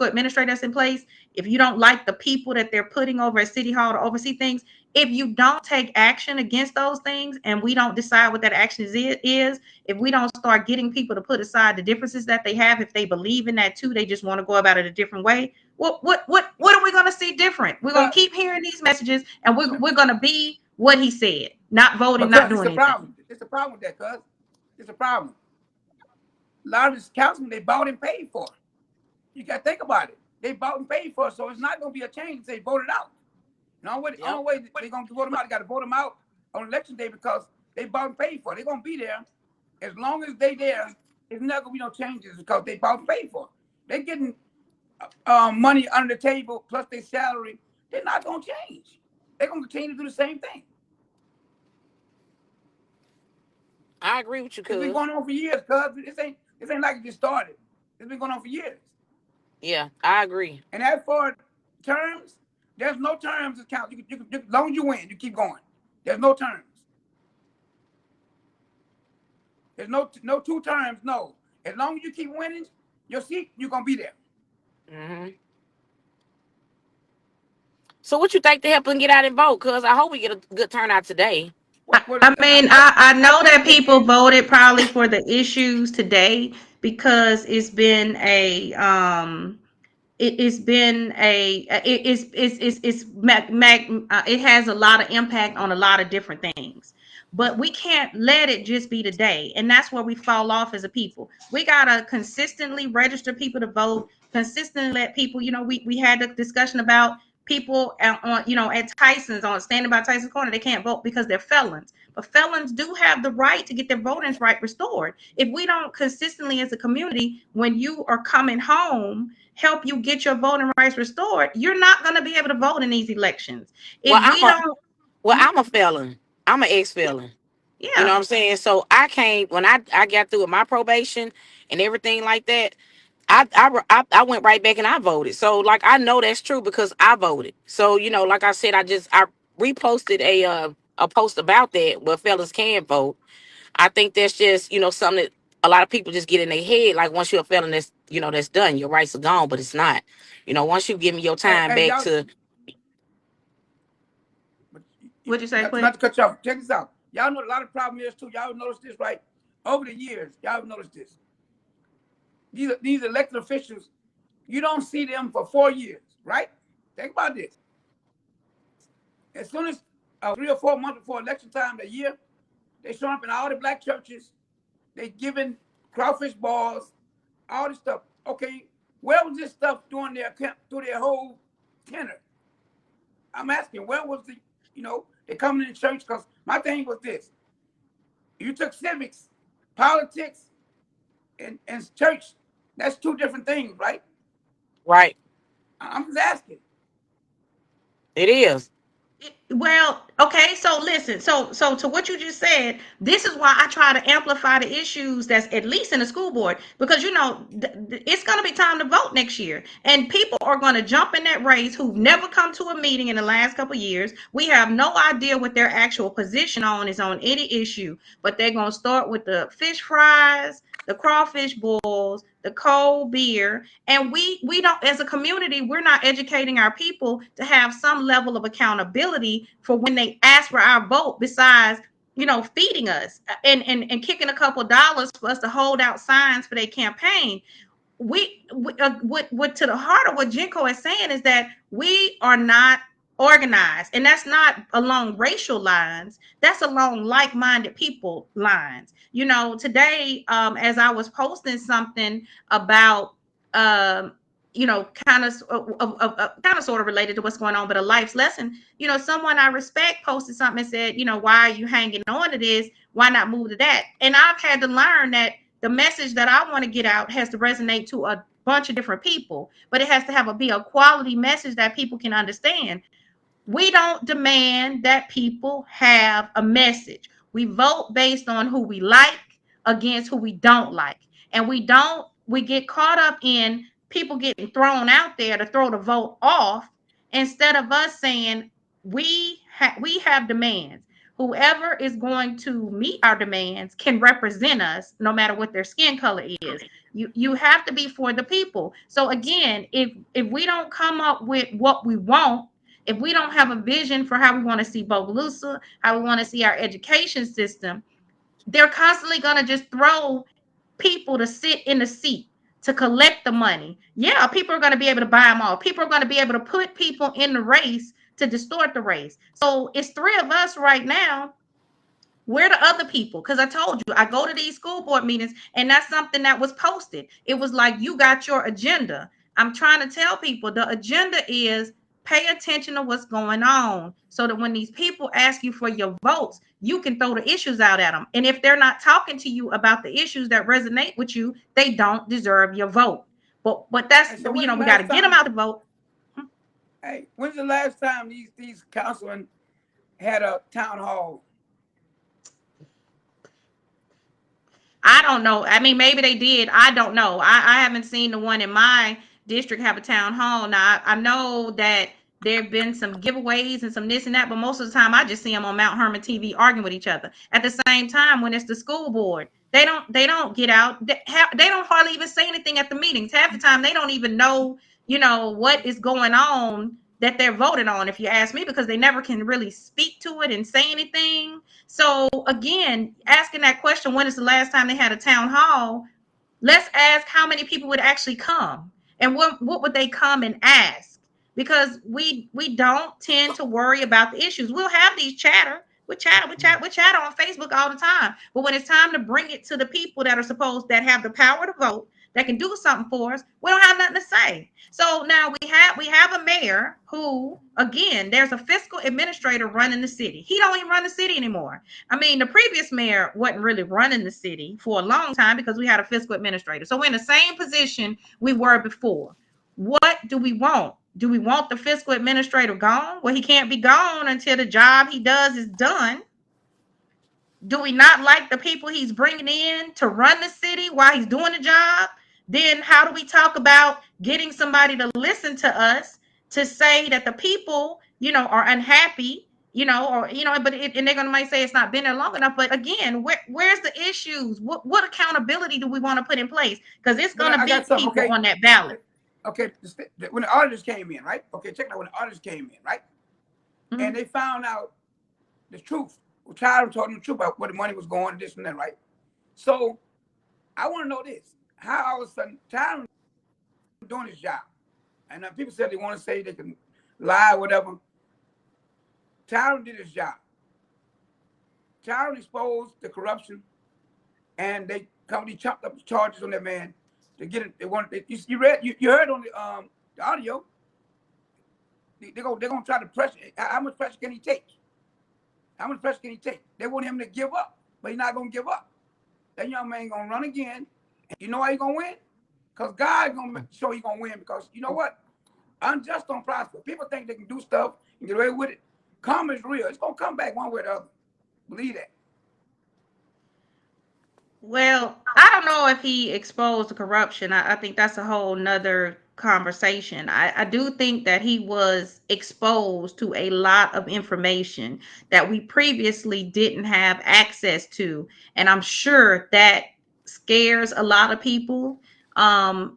administrator that's in place, if you don't like the people that they're putting over at City Hall to oversee things, if you don't take action against those things and we don't decide what that action is, if we don't start getting people to put aside the differences that they have, if they believe in that too, they just want to go about it a different way. What are we going to see different? We're going to keep hearing these messages, and we're going to be what he said, not voting, not Because it's doing a anything. problem. It's a problem with that, cuz. It's a problem. A lot of these councilmen, they bought and paid for. You got to think about it. They bought and paid for, so it's not going to be a change if they voted out. The only way they're going to vote them out, they got to vote them out on election day because they bought and paid for. They're going to be there. As long as they there, there's not going to be no changes because they bought and paid for. They're getting money under the table plus their salary. They're not going to change. They're going to continue to do the same thing. I agree with you, It's cuz. been going on for years, cuz. This ain't like it just started. It's been going on for years. Yeah, I agree. And as for terms, there's no terms to count. As long as you win, you keep going. There's no terms. There's no 2 terms. No. As long as you keep winning your seat, you're gonna be there. Mm-hmm. So what you think to help them get out and vote? Cuz I hope we get a good turnout today. I know that think they people did. voted probably for the issues today because it's been a it's been a it has a lot of impact on a lot of different things, but we can't let it just be today, and that's where we fall off as a people. We gotta consistently register people to vote, consistently let people, we had the discussion about people on, at Tyson's, on standing by Tyson's corner, they can't vote because they're felons, but felons do have the right to get their voting right restored. If we don't consistently as a community, when you are coming home, help you get your voting rights restored, you're not going to be able to vote in these elections. Well, If we don't, I'm a felon. I'm an ex-felon. You know yeah. what I'm saying? So I came when I got through with my probation and everything like that. I went right back and I voted. So like I know that's true because I voted. So like I said, I reposted a post about that where fellas can vote. I think that's just something that a lot of people just get in their head. Like once you're a felon, that's done. Your rights are gone, but it's not. Once you give me your time Hey, back y'all. to What'd you say, Not Quik? to cut you off. Check this out. Y'all know a lot of problem is too. Y'all noticed this, right? Over the years, y'all noticed this. These elected officials, you don't see them for 4 years, right? Think about this. As soon as 3 or 4 months before election time, a year, they show up in all the black churches. They giving crawfish balls, all this stuff. Okay, where was this stuff through their whole tenor? I'm asking, where was they coming in church? Because my thing was this: you took civics, politics, and church. That's 2 different things, right? right. I'm just asking. It is. Well, okay, so listen, so to what you just said, this is why I try to amplify the issues that's at least in the school board, because it's going to be time to vote next year, and people are going to jump in that race who've never come to a meeting in the last couple of years. We have no idea what their actual position on any issue, but they're going to start with the fish fries, the crawfish balls, the cold beer, and we don't, as a community, we're not educating our people to have some level of accountability for when they ask for our vote, besides feeding us and kicking a couple dollars for us to hold out signs for their campaign. What to the heart of what Jinko is saying is that we are not organized, and that's not along racial lines, that's along like-minded people lines. Today, as I was posting something about kind of sort of related to what's going on, but a life's lesson, someone I respect posted something and said, why are you hanging on to this, why not move to that? And I've had to learn that the message that I want to get out has to resonate to a bunch of different people, but it has to be a quality message that people can understand. We don't demand that people have a message. We vote based on who we like against who we don't like. And we get caught up in people getting thrown out there to throw the vote off, instead of us saying we have demands. Whoever is going to meet our demands can represent us no matter what their skin color is. You have to be for the people. So again, if we don't come up with what we want, If we don't have a vision for how we want to see Bogalusa, how we want to see our education system, they're constantly going to just throw people to sit in the seat to collect the money. Yeah, people are going to be able to buy them all. People are going to be able to put people in the race to distort the race. So it's three of us right now. Where the other people? Because I told you, I go to these school board meetings, and that's something that was posted. It was like, you got your agenda. I'm trying to tell people the agenda is pay attention to what's going on so that when these people ask you for your votes, you can throw the issues out at them. And if they're not talking to you about the issues that resonate with you, they don't deserve your vote. But that's, And so we when's the got to last get them time? out to vote. Hey, when's the last time these councilmen had a town hall? I don't know. I mean, maybe they did. I don't know. I haven't seen the one in my district have a town hall. Now, I know that there have been some giveaways and some this and that, but most of the time I just see them on Mount Hermon TV arguing with each other. At the same time, when it's the school board, they don't get out. They don't hardly even say anything at the meetings. Half the time they don't even know, what is going on that they're voting on, if you ask me, because they never can really speak to it and say anything. So again, asking that question, when is the last time they had a town hall? Let's ask how many people would actually come, and what would they come and ask? Because we don't tend to worry about the issues. We'll have these chatter. We chatter on Facebook all the time. But when it's time to bring it to the people that have the power to vote, that can do something for us, we don't have nothing to say. So now we have a mayor who, again, there's a fiscal administrator running the city. He don't even run the city anymore. I mean, the previous mayor wasn't really running the city for a long time because we had a fiscal administrator. So we're in the same position we were before. What do we want? Do we want the fiscal administrator gone? Well, he can't be gone until the job he does is done. Do we not like the people he's bringing in to run the city while he's doing the job? Then how do we talk about getting somebody to listen to us to say that the people, are unhappy, and they're going to might say it's not been there long enough. But again, where's the issues? What accountability do we want to put in place? Because it's But going to I be got something. people Okay, on that ballot. okay. When the auditors came in, right? Okay, check that. When the auditors came in, right, Mhm. and they found out the truth. Tyler told them the truth about where the money was going, this and that, right? So I want to know this: how all of a sudden Tyler doing his job, and people said they want to say they can lie, or whatever. Tyler did his job. Tyler exposed the corruption, and they company chopped up the charges on that man to get it. They wanted. You heard on the audio. They're gonna try to pressure. How much pressure can he take? How much pressure can he take? They want him to give up, but he's not gonna give up. That young man gonna run again. And you know why he gonna win? Because God's gonna show he gonna win. Because you know what? Unjust don't prosper. People think they can do stuff and get away with it. Karma is real. It's gonna come back one way or the other. Believe that. Well, I don't know if he exposed the corruption. I think that's a whole nother conversation. I do think that he was exposed to a lot of information that we previously didn't have access to. And I'm sure that scares a lot of people. But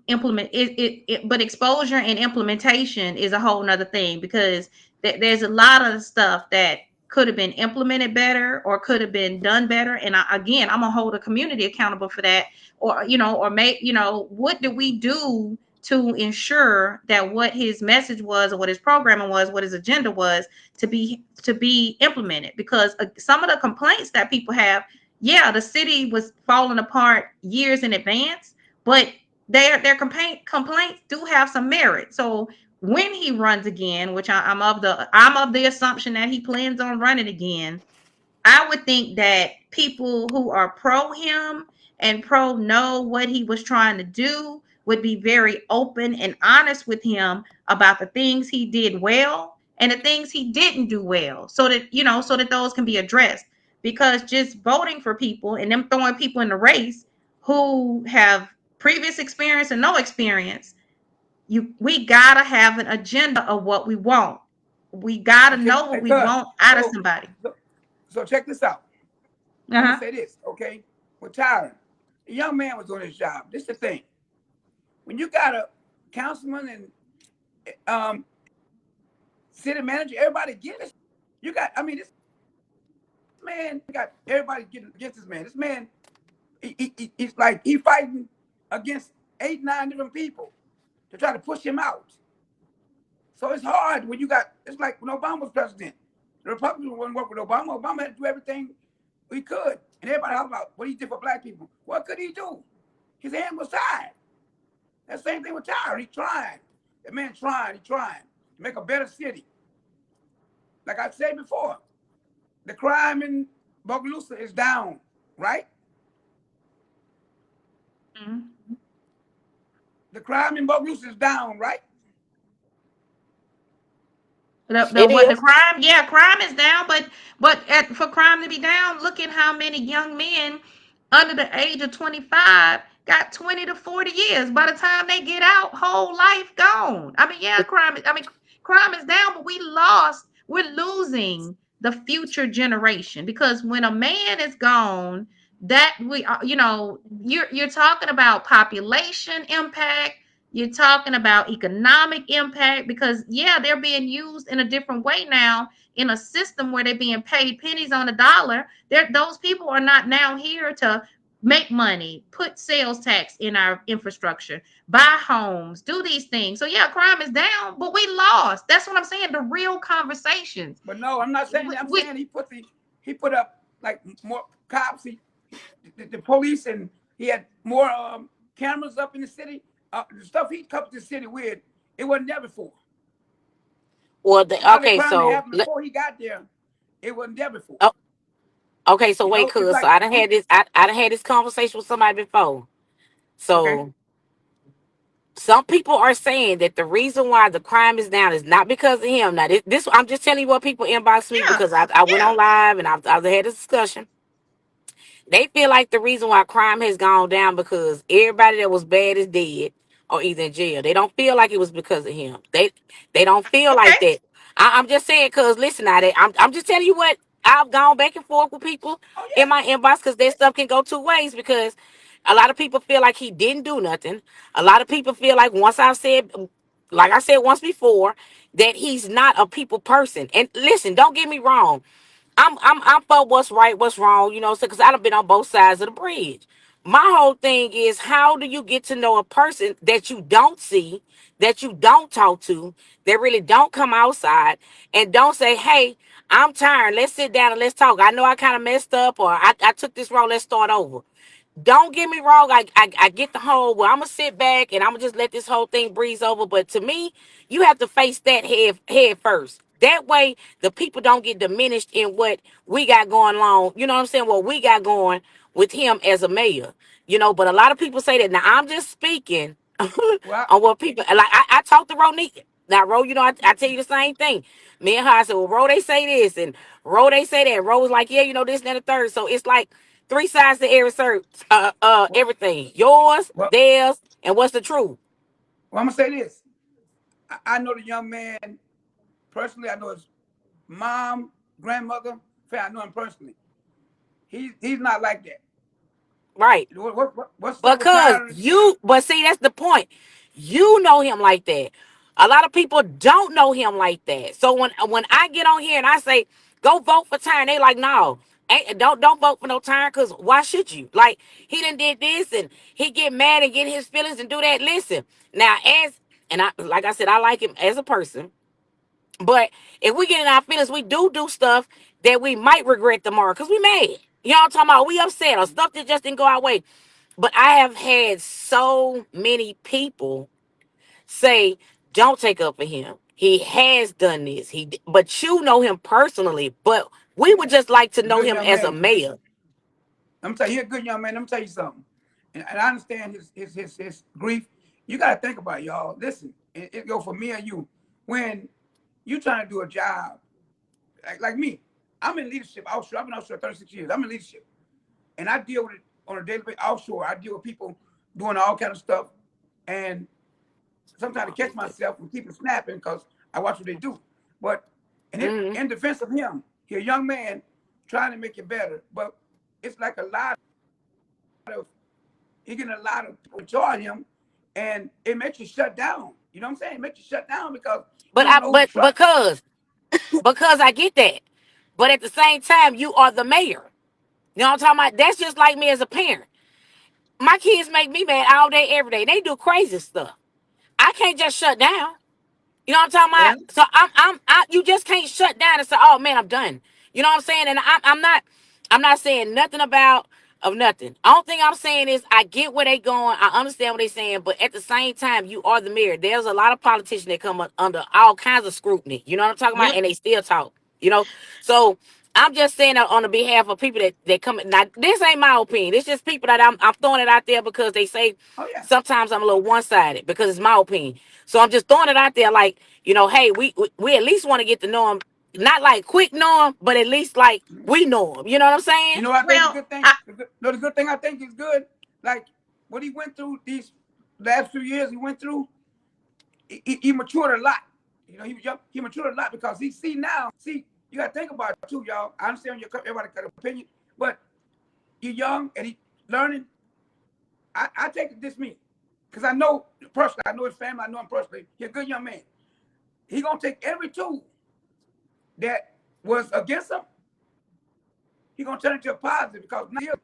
exposure and implementation is a whole nother thing, because there's a lot of stuff that could have been implemented better or could have been done better. And again, I'm gonna hold a community accountable for that. Or what did we do to ensure that what his message was, or what his programming was, what his agenda was, to be implemented? Because some of the complaints that people have, yeah, the city was falling apart years in advance, but their complaints do have some merit. So when he runs again, which I'm of the assumption that he plans on running again, I would think that people who are pro him and pro know what he was trying to do would be very open and honest with him about the things he did well and the things he didn't do well, so that those can be addressed. Because just voting for people and them throwing people in the race who have previous experience and no experience, we gotta have an agenda of what we want. We gotta Okay, know what we cuz. want out of So, somebody. so, so check this out. I'm gonna Uh-huh. say this, okay? With Tyron, the young man was doing his job. This is the thing. When you got a councilman and city manager, everybody against this. You got, I mean, this man got everybody getting against this man. This man, he's like he fighting against 8, 9 different people to try to push him out. So it's hard when you got. It's like when Obama was president. The Republicans wouldn't work with Obama. Obama had to do everything he could, and everybody talk about what he did for black people. What could he do? His hand was tied. That same thing with Tyrin. He tried. That man trying. He trying to make a better city. Like I said before, the crime in Bogalusa is down, right? Mhm. The crime in Bogalusa is down, right? The It what the is. crime? Yeah, crime is down, but for crime to be down, look at how many young men under the age of 25 got 20 to 40 years. By the time they get out, whole life gone. I mean, yeah, crime is down, but we're losing the future generation because when a man is gone, that we are, you're talking about population impact, you're talking about economic impact because, yeah, they're being used in a different way now in a system where they're being paid pennies on the dollar. Those people are not now here to make money, put sales tax in our infrastructure, buy homes, do these things. So, yeah, crime is down, but we lost. That's what I'm saying. The real conversations. But no, I'm not saying that. I'm saying he put up like more cops. The police, and he had more cameras up in the city. The stuff he covered the city with, it wasn't there before. Well, A lot of the okay, crime that so happened before he got there, it wasn't there before. oh, okay, so You wait, know, it's cuz so like I done had this. I done had this conversation with somebody before. okay, So some people are saying that the reason why the crime is down is not because of him. Now, this I'm just telling you what people inbox me Yeah, because I went yeah. on live and I've had this discussion. They feel like the reason why crime has gone down because everybody that was bad is dead or either in jail. They don't feel like it was because of him. They don't feel Okay. like that. I'm just saying because listen, I'm just telling you what I've gone back and forth with people oh in yeah, my inbox because that stuff can go two ways because a lot of people feel like he didn't do nothing. A lot of people feel like once I've said, like I said once before, that he's not a people person. And listen, don't get me wrong. I'm for what's right, what's wrong, because I've been on both sides of the bridge. My whole thing is how do you get to know a person that you don't see, that you don't talk to, that really don't come outside and don't say, hey, I'm tired. Let's sit down and let's talk. I know I kind of messed up or I took this wrong. Let's start over. Don't get me wrong. I get the whole, well, I'm going to sit back and I'm going to just let this whole thing breeze over. But to me, you have to face that head first. That way, the people don't get diminished in what we got going on. You know what I'm saying? What we got going with him as a mayor. But a lot of people say that. Now, I'm just speaking well, on what people, like, I talked to Roniqua. Now, Ro, I tell you the same thing. Me and her, I said, well, Ro, they say this, and Ro, they say that. Ro was like, yeah, this, and that, and the third. So it's like three sides to every well, everything. Yours, well, theirs, and what's the truth. I'm gonna say this. I know the young man personally. I know his mom, grandmother. I know him personally. He's not like that. Right. What's up with Because Tyrin? but see, that's the point. You know him like that. A lot of people don't know him like that. So when I get on here and I say, go vote for Tyron, they like, no, don't vote for no Tyron, because why should you? Like, he done did this and he get mad and get his feelings and do that. Listen, now like I said, I like him as a person. But if we get in our feelings, we do stuff that we might regret tomorrow because we mad. You know what I'm talking about? We upset or stuff that just didn't go our way. But I have had so many people say, don't take up for him. He has done this. But you know him personally. But we would Yeah, just like to he's a know good him young as a man. mayor. I'm tell you, he's a good young man. Let me tell you something. And I understand his grief. You got to think about it, y'all. Listen, it go for me and you. When you trying to do a job, like me, I'm in leadership offshore. I've been offshore 36 years. I'm in leadership. And I deal with it on a daily basis offshore. I deal with people doing all kind of stuff. And sometimes I catch myself from people snapping because I watch what they do. But Mm-hmm. in defense of him, he's a young man trying to make it better. But it's like a lot of he getting a lot of people enjoy him, and it makes you shut down. You know what I'm saying? It makes you shut down because you But don't know who to trust. because I get that. But at the same time, you are the mayor. You know what I'm talking about? That's just like me as a parent. My kids make me mad all day, every day. They do crazy stuff. I can't just shut down. You know what I'm talking Well, about? So you just can't shut down and say, "Oh man, I'm done." You know what I'm saying? And I'm not saying nothing about of nothing. Only thing I'm saying is I get where they going. I understand what they're saying, but at the same time, you are the mayor. There's a lot of politicians that come under all kinds of scrutiny. You know what I'm talking about? yep. And they still talk. You know, so I'm just saying that on the behalf of people that come. Now, this ain't my opinion. It's just people that I'm throwing it out there because they say Oh yeah. sometimes I'm a little one sided because it's my opinion. So I'm just throwing it out there, like, hey, we at least want to get to know him, not like quick know him, but at least like we know him. You know what I'm saying? You know, I think the Well, good thing. No, the good thing I think is good. Like what he went through these last few years, he went through. He matured a lot. You know, he was young. He matured a lot because he see now. See, you got to think about it too, y'all. I understand everybody got an opinion, but you're young and he learning. I take it this me because I know personally. I know his family. I know him personally. He's a good young man. He gonna take every tool that was against him. He gonna turn it into a positive because now he'll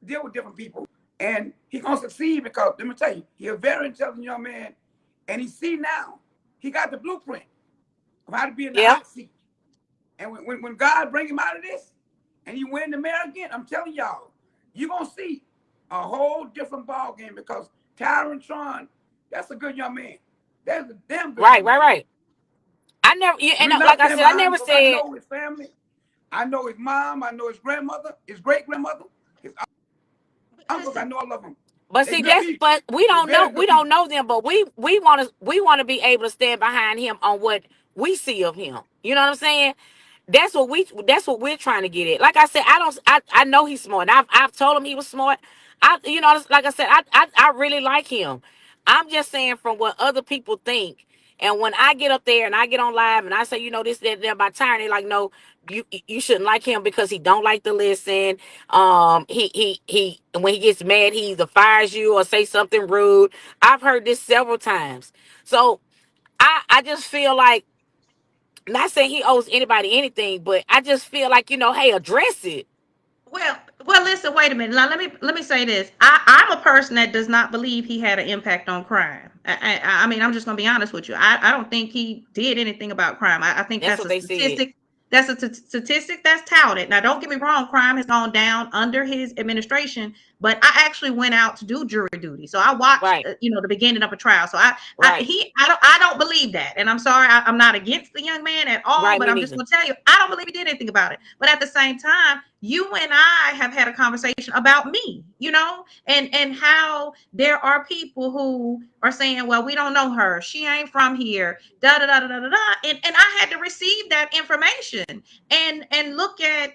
deal with different people, and he gonna succeed because let me tell you, he's a very intelligent young man, and he see now he got the blueprint of how to be in the Yeah. hot seat. And when God bring him out of this, and he win the mayor again, I'm telling y'all, you gonna see a whole different ball game because Tyrin Truong, that's a good young man. That's a damn good Right, young right, man. right. I never, The and reason I like I stand said, I behind him never because I said know his family. I know his mom. I know his grandmother, his great grandmother, his uncles. I Listen, know all of them. But They see, good that's people. but we They don't know very good people. them, but we want to be able to stand behind him on what we see of him. You know what I'm saying? That's what we're trying to get at. Like I said, I know he's smart. I've told him he was smart. Like I said, I really like him. I'm just saying from what other people think. And when I get up there and I get on live and I say, this, that about Tyron, they're like, no, you shouldn't like him because he don't like to listen. He when he gets mad, he either fires you or say something rude. I've heard this several times. So I just feel like, not saying he owes anybody anything, but I just feel like, hey, address it. well, well. Listen, wait a minute. Now, let me say this. I'm a person that does not believe he had an impact on crime. I mean, I'm just gonna be honest with you. I don't think he did anything about crime. I think That's that's what a they said. statistic. That's a statistic that's touted. Now, don't get me wrong. Crime has gone down under his administration, but I actually went out to do jury duty, so I watched, Right, the beginning of a trial. So right, I don't believe that, and I'm sorry. I'm not against the young man at all, right. but Me I'm just neither. gonna tell you, I don't believe he did anything about it. But at the same time, you and I have had a conversation about me, and how there are people who are saying, well, we don't know her. She ain't from here. Da da da da da da. And I had to receive that information and look at,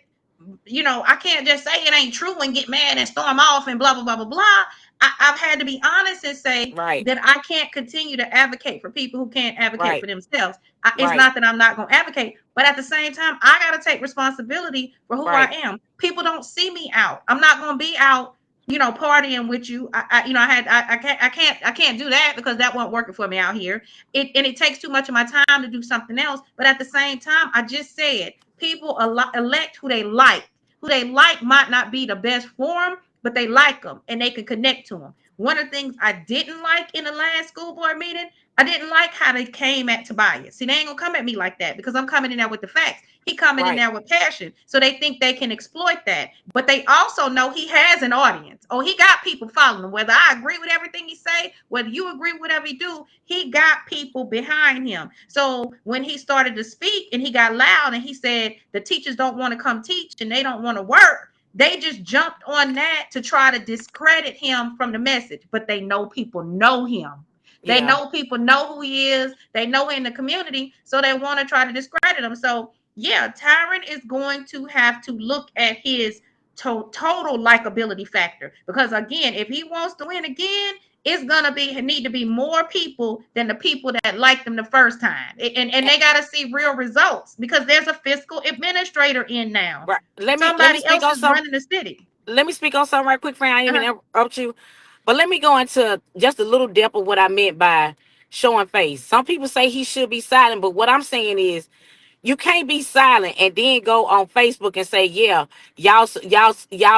I can't just say it ain't true and get mad and storm off and blah blah blah blah blah. I've had to be honest and say Right, that I can't continue to advocate for people who can't advocate for right, themselves. It's right, not that I'm not going to advocate, but at the same time, I got to take responsibility for who I right, am. People don't see me out. I'm not going to be out, partying with you. I can't do that because that won't working for me out here. And it takes too much of my time to do something else. But at the same time, I just said people elect who they like. Who they like might not be the best form, but they like them and they can connect to them. One of the things I didn't like in the last school board meeting, I didn't like how they came at Tobias. See, they ain't gonna come at me like that because I'm coming in there with the facts. He coming in right. there with passion, so they think they can exploit that. But they also know he has an audience. Oh, he got people following him. Whether I agree with everything he say, whether you agree with whatever he do, he got people behind him. So when he started to speak and he got loud and he said the teachers don't want to come teach and they don't want to work, they just jumped on that to try to discredit him from the message. But they know people know him. They Yeah, know people know who he is. They know in the community, so they want to try to discredit him. So yeah, Tyron is going to have to look at his total likability factor because again, if he wants to win again, it's gonna need to be more people than the people that liked him the first time, and and- they got to see real results because there's a fiscal administrator in now. right. Let me Somebody speak else on is some. running the city. Let me speak on something right quick, friend. I didn't Uh-huh. even interrupt you. But let me go into just a little depth of what I meant by showing face. Some people say he should be silent, but what I'm saying is you can't be silent and then go on Facebook and say, yeah, y'all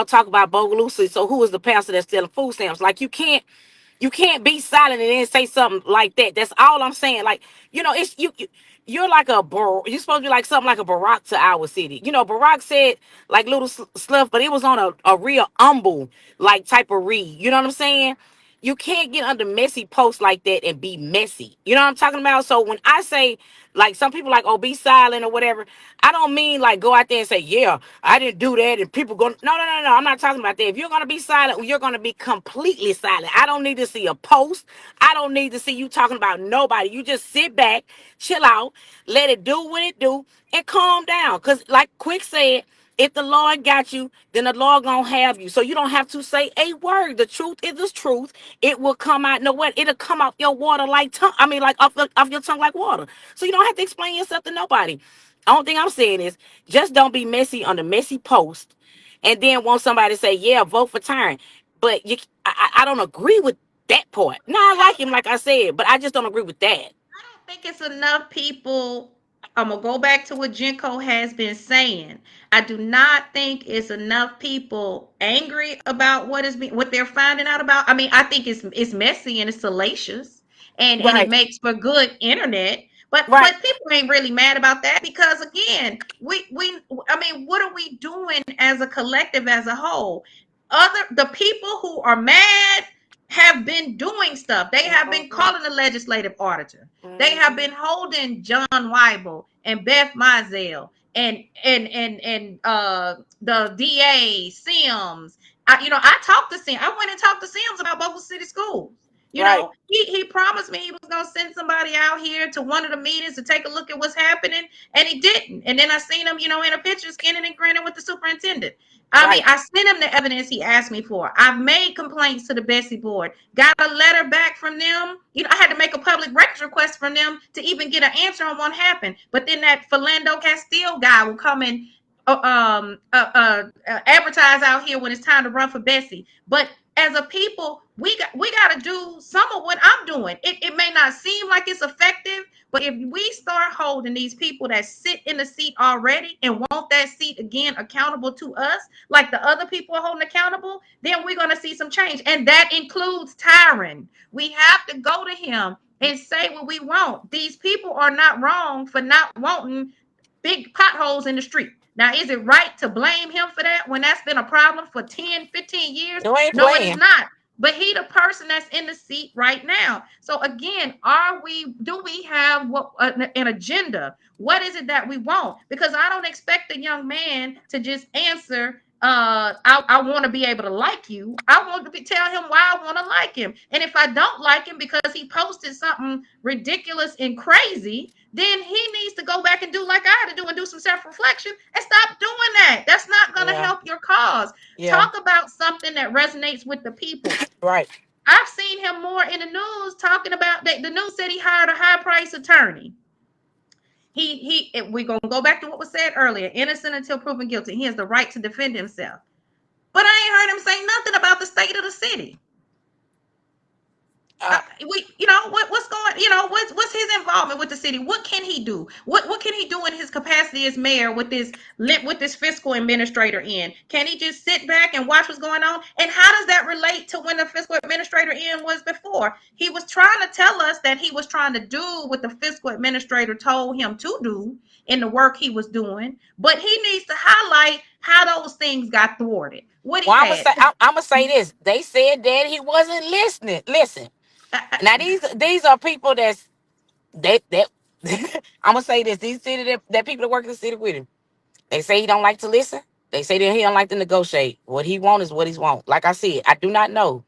talk about Bogalusa. So who is the pastor that's selling food stamps? Like you can't be silent and then say something like that. That's all I'm saying. Like, it's you're like you're supposed to be like something like a Barack to our city. Barack said like little stuff, but it was on a real humble like type of read. You know what I'm saying? You can't get under messy posts like that and be messy. You know what I'm talking about? So when I say like some people like, oh, be silent or whatever, I don't mean like go out there and say, yeah, I didn't do that and people go, no. I'm not talking about that. If you're gonna be silent, you're gonna be completely silent. I don't need to see a post. I don't need to see you talking about nobody. You just sit back, chill out, let it do what it do, and calm down. Cause like Quik said, if the Lord got you, then the Lord gonna have you. So you don't have to say a word. The truth is the truth. It will come out. No what? It'll come out your water like tongue. I mean, like off your tongue like water. So you don't have to explain yourself to nobody. Only thing I'm saying is just don't be messy on the messy post, and then want somebody to say, "Yeah, vote for Tyrin." But I don't agree with that part. No, I like him, like I said, but I just don't agree with that. I don't think it's enough people. I'm gonna go back to what Jenko has been saying. I do not think it's enough people angry about what they're finding out about. I mean, I think it's messy and it's salacious, and it Right, makes for good internet. But right, people ain't really mad about that because again, we I mean, what are we doing as a collective as a whole? The people who are mad have been doing stuff. They have been Mhm, calling the legislative auditor. They have mhm. been holding John Weibel and Beth Mizell and the DA Sims. I talked to Sims. I went and talked to Sims about Boca City Schools. Right, He promised me he was gonna send somebody out here to one of the meetings to take a look at what's happening, and he didn't. And then I seen him, in a picture skinning and grinning with the superintendent. I mean, right, I sent him the evidence he asked me for. I've made complaints to the Bessie board, got a letter back from them. I had to make a public records request from them to even get an answer on what happened. But then that Philando Castile guy will come and advertise out here when it's time to run for Bessie. But as a people, we got to do some of what I'm doing. It may not seem like it's effective, but if we start holding these people that sit in the seat already and want that seat again accountable to us, like the other people are holding accountable, then we're going to see some change. And that includes Tyrin. We have to go to him and say what we want. These people are not wrong for not wanting big potholes in the street. Now, is it right to blame him for that when that's been a problem for 10, 15 years? you ain't No, it is playing. not. But he the person that's in the seat right now. So again, do we have an agenda? What is it that we want? Because I don't expect a young man to just answer I want to be able to like you. I want to tell him why I want to like him. And if I don't like him because he posted something ridiculous and crazy, then he needs to go back and do like I had to do and do some self-reflection and stop doing that. That's not going to Yeah, help your cause. yeah, Talk about something that resonates with the people. right. I've seen him more in the news talking about that. The news said he hired a high price attorney. We're gonna go back to what was said earlier. Innocent until proven guilty. He has the right to defend himself. But I ain't heard him say nothing about the state of the city. Uh, What's going, what's his involvement with the city? What can he do? What can he do in his capacity as mayor with this fiscal administrator in? Can he just sit back and watch what's going on? And how does that relate to when the fiscal administrator in was before? He was trying to tell us that he was trying to do what the fiscal administrator told him to do in the work he was doing, but he needs to highlight how those things got thwarted. What he well, I'm gonna had. say, I'm gonna say this. They said that he wasn't listening. Listen, now these are people that I'm gonna say this. These city that people that work in the city with him. They say he don't like to listen. They say that he don't like to negotiate. What he want is what he want. Like I said, I do not know.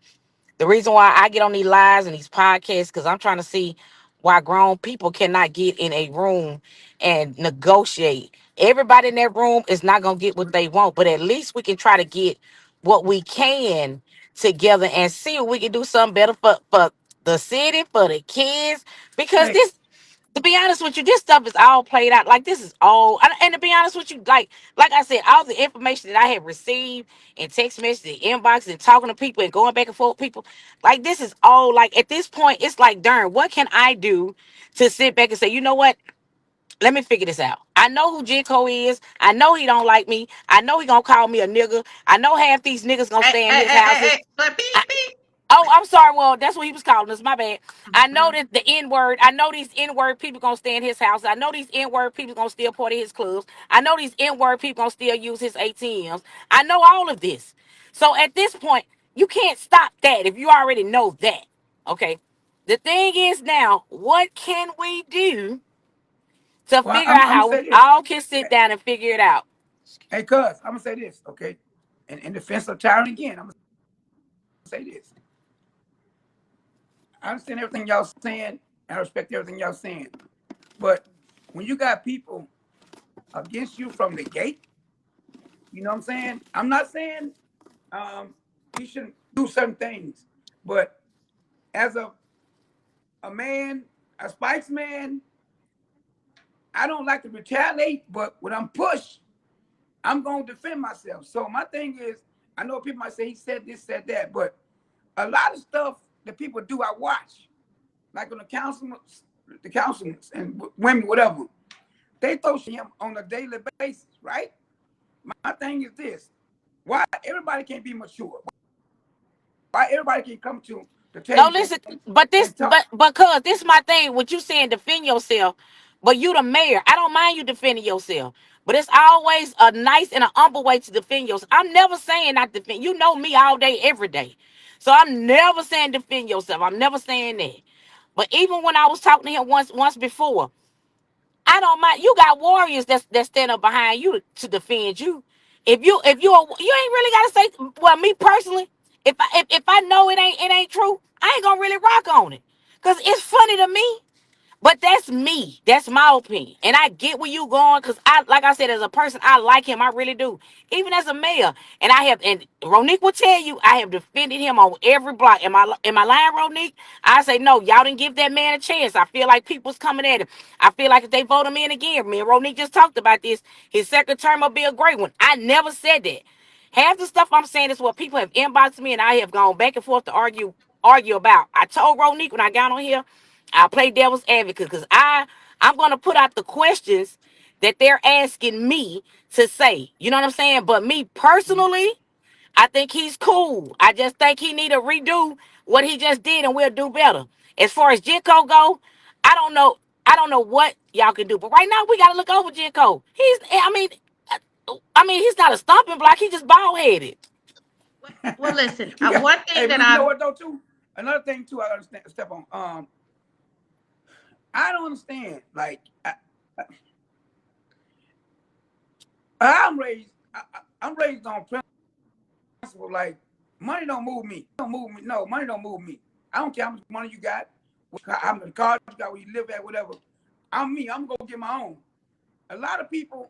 The reason why I get on these lives and these podcasts because I'm trying to see why grown people cannot get in a room and negotiate. Everybody in that room is not gonna get what they want, but at least we can try to get what we can together and see if we can do something better for the city, for the kids. Because Hey, To be honest with you, this stuff is all played out. Like this is all, and to be honest with you, like I said, all the information that I have received in text messages, inbox, and talking to people and going back and forth with people, like this is all like at this point, it's like, darn, what can I do to sit back and say, you know what? Let me figure this out. I know who Jinko is. I know he don't like me. I know he gonna call me a nigga. I know half these niggas gonna Hey, stay in hey, his hey, hey, houses. hey. But beep, I, beep. Oh, I'm sorry. Well, that's what he was calling us. My bad. I know Mhm. that the N word. I know these N word people gonna stay in his house. I know these N word people gonna steal part of his clubs. I know these N word people gonna still use his ATMs. I know all of this. So at this point, you can't stop that if you already know that. Okay. The thing is now, what can we do to Well, figure I'm out gonna how we say this. all can sit down and figure it out? Hey, cuz, I'm gonna say this, okay? In defense of Tyron again, I'm gonna say this. I understand everything y'all saying. I respect everything y'all saying. But when you got people against you from the gate, you know what I'm saying? I'm not saying we shouldn't do certain things, but as a man, a Spikes man, I don't like to retaliate, but when I'm pushed, I'm gonna defend myself. So my thing is, I know people might say he said this, said that, but a lot of stuff that people do, I watch. Like on the councilmen and women, whatever, they throw shit him on a daily basis, right? My thing is this: why everybody can't be mature? Why everybody can come to the No, table listen, but this, and talk? because this is my thing. What you saying, defend yourself, but you the mayor. I don't mind you defending yourself, but it's always a nice and an humble way to defend yourself. I'm never saying not defend. You know me all day, every day, so I'm never saying defend yourself. I'm never saying that. But even when I was talking to him once before, I don't mind. You got warriors that stand up behind you to defend you. You ain't really gotta say. Well, me personally, if I know it ain't true, I ain't gonna really rock on it, cause it's funny to me. But that's me. That's my opinion. And I get where you going, because like I said, as a person, I like him. I really do. Even as a mayor. And Ronique will tell you, I have defended him on every block. Am I lying, Ronique? I say, no, y'all didn't give that man a chance. I feel like people's coming at him. I feel like if they vote him in again, me and Ronique just talked about this, his second term will be a great one. I never said that. Half the stuff I'm saying is what people have inboxed me and I have gone back and forth to argue about. I told Ronique when I got on here, I'll play devil's advocate, because I'm gonna put out the questions that they're asking me to say. You know what I'm saying? But me personally, I think he's cool. I just think he need to redo what he just did, and we'll do better. As far as Jinko go, I don't know. I don't know what y'all can do, but right now we gotta look over Jinko. I mean, he's not a stomping block. He's just bald headed. Well, listen, You got, one hey, thing that but you know I've what though too? Another thing too, I understand. Step on. I don't understand. Like I'm raised. I'm raised on principle. Like money don't move me. Don't move me. No, money don't move me. I don't care how much money you got, how many cars you got, where you live at, whatever. I'm me. I'm gonna get my own. A lot of people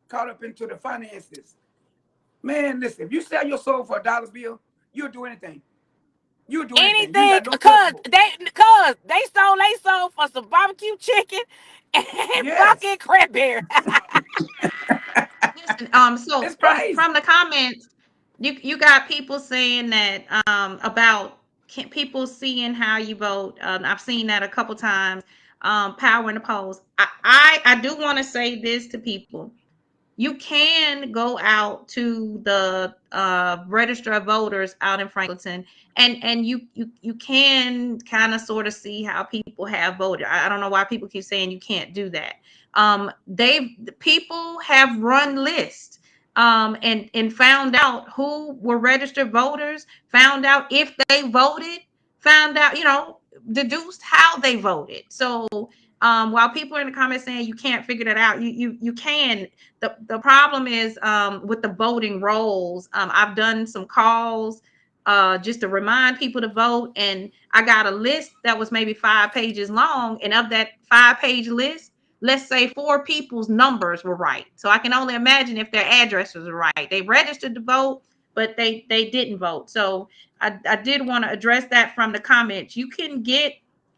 caught up into the finances. Man, listen. If you sell your soul for $1 bill, you'll do anything. You'll do anything. You ain't Anything, got no cause principle. they sold for some barbecue chicken and Yes, fucking cranberry. listen. So it's from crazy. the comments, you got people saying that about people seeing how you vote. I've seen that a couple times. Power in the polls. I do want to say this to people. You can go out to the register of voters out in Franklinton, and you can kind of sort of see how people have voted. I don't know why people keep saying you can't do that. They People have run lists, and found out who were registered voters, found out if they voted, found out, deduced how they voted. So while people are in the comments saying you can't figure that out, you can. The problem is with the voting rolls. I've done some calls just to remind people to vote, and I got a list that was maybe 5 pages long, and of that 5 page list, let's say 4 people's numbers were right. So I can only imagine if their addresses were right. They registered to vote, but they didn't vote. So I did want to address that from the comments. You can get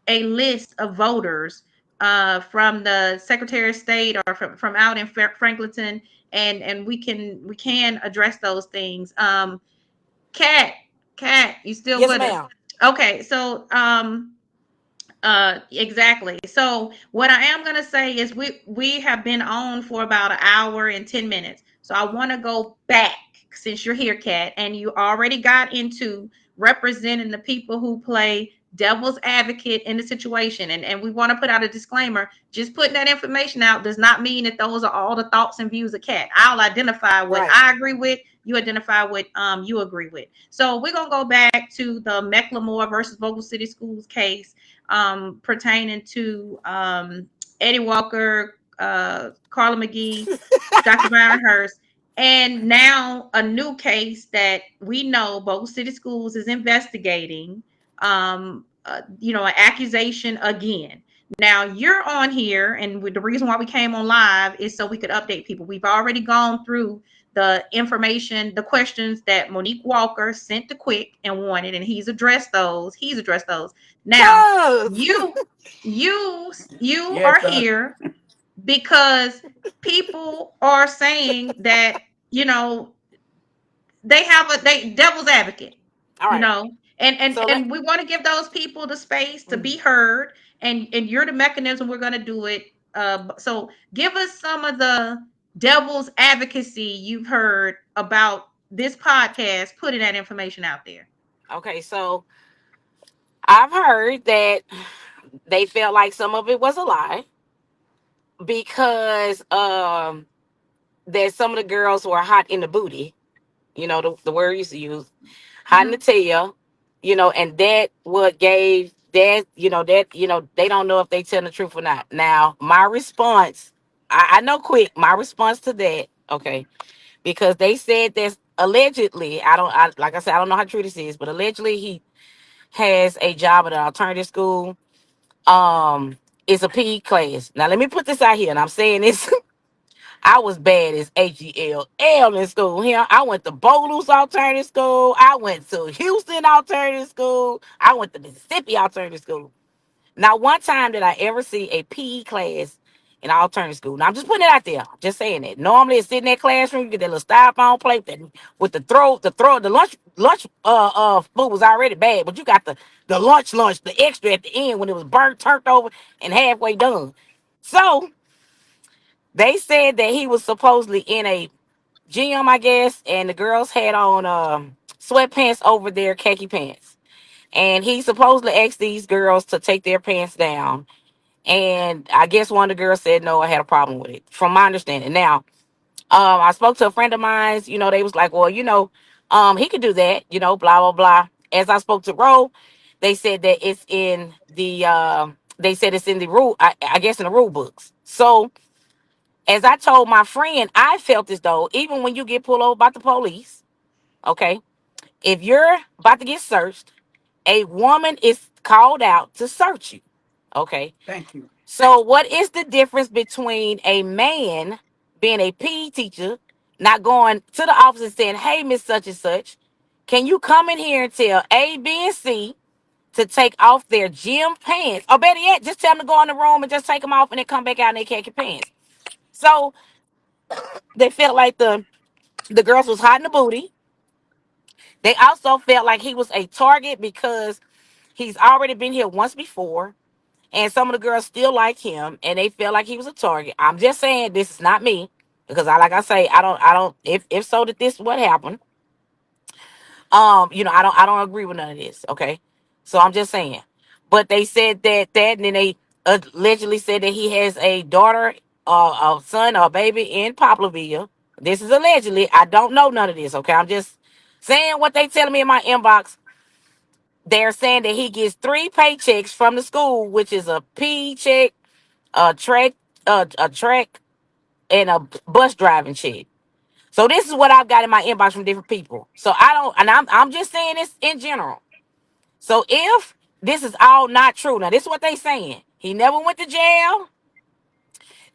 a list of voters from the Secretary of State or from out in Franklinton, and we can address those things. Kat, Kat, you still Yes, with us? ma'am. Okay, so exactly. So what I am gonna say is we have been on for about an hour and 10 minutes. So I want to go back since you're here, Kat, and you already got into representing the people who play devil's advocate in the situation. And we want to put out a disclaimer. Just putting that information out does not mean that those are all the thoughts and views of Kat. I'll identify what Right. I agree with, you identify what you agree with. So we're gonna go back to the Mecklemore versus Vogel City Schools case pertaining to Eddie Walker, Carla McGee, Dr. Byron Hurst, and now a new case that we know Bogus City Schools is investigating. An accusation again. Now you're on here, and the reason why we came on live is so we could update people. We've already gone through the information, the questions that Monique Walker sent to Quik and wanted, and he's addressed those. Now, Cuz. you Yeah, are cuz. here because people are saying that, you know, they devil's advocate, All you right. know, and So let and we want to give those people the space to be heard, and you're the mechanism we're going to do it. So give us some of the devil's advocacy you've heard about this podcast, putting that information out there. okay, so I've heard that they felt like some of it was a lie because that some of the girls were hot in the booty, the word you used to use, hot in the Mhm. tail, and that what gave that they don't know if they telling the truth or not. Now, my response, I know quick, my response to that, okay, because they said that allegedly, like I said, I don't know how true this is, but allegedly he has a job at an alternative school. It's a PE class. Now let me put this out here, and I'm saying this. I was bad as HELL in school. Here, I went to Bogalusa Alternative School. I went to Houston Alternative School. I went to Mississippi Alternative School. Not one time did I ever see a PE class in alternative school. Now I'm just putting it out there, just saying it. Normally, it's sitting in that classroom, you get that little styrofoam plate that with the lunch food was already bad, but you got the lunch, the extra at the end when it was burnt, turned over, and halfway done. So they said that he was supposedly in a gym, I guess, and the girls had on sweatpants over their khaki pants. And he supposedly asked these girls to take their pants down. And I guess one of the girls said no, I had a problem with it, from my understanding. Now, I spoke to a friend of mine, they was like, well, he could do that, blah, blah, blah. As I spoke to Ro, they said that it's in the rule, I guess in the rule books. So as I told my friend, I felt as though even when you get pulled over by the police, okay, if you're about to get searched, a woman is called out to search you. Okay. Thank you. So what is the difference between a man being a PE teacher, not going to the office and saying, hey, Miss Such and Such, can you come in here and tell A, B, and C to take off their gym pants? Or better yet, just tell them to go in the room and just take them off and then come back out and they can't get pants. So they felt like the girls was hot in the booty. They also felt like he was a target because he's already been here once before, and some of the girls still like him, and they felt like he was a target. I'm just saying this is not me because like I say, I don't. If so, that this is what happened. I don't agree with none of this. Okay, so I'm just saying. But they said and then they allegedly said that he has a daughter, a son, or a baby in Poplarville. This is allegedly. I don't know none of this. Okay, I'm just saying what they telling me in my inbox. They're saying that he gets 3 paychecks from the school, which is a P check, a track, and a bus driving check. So this is what I've got in my inbox from different people. So I don't, and I'm just saying this in general. So if this is all not true, now this is what they saying. He never went to jail.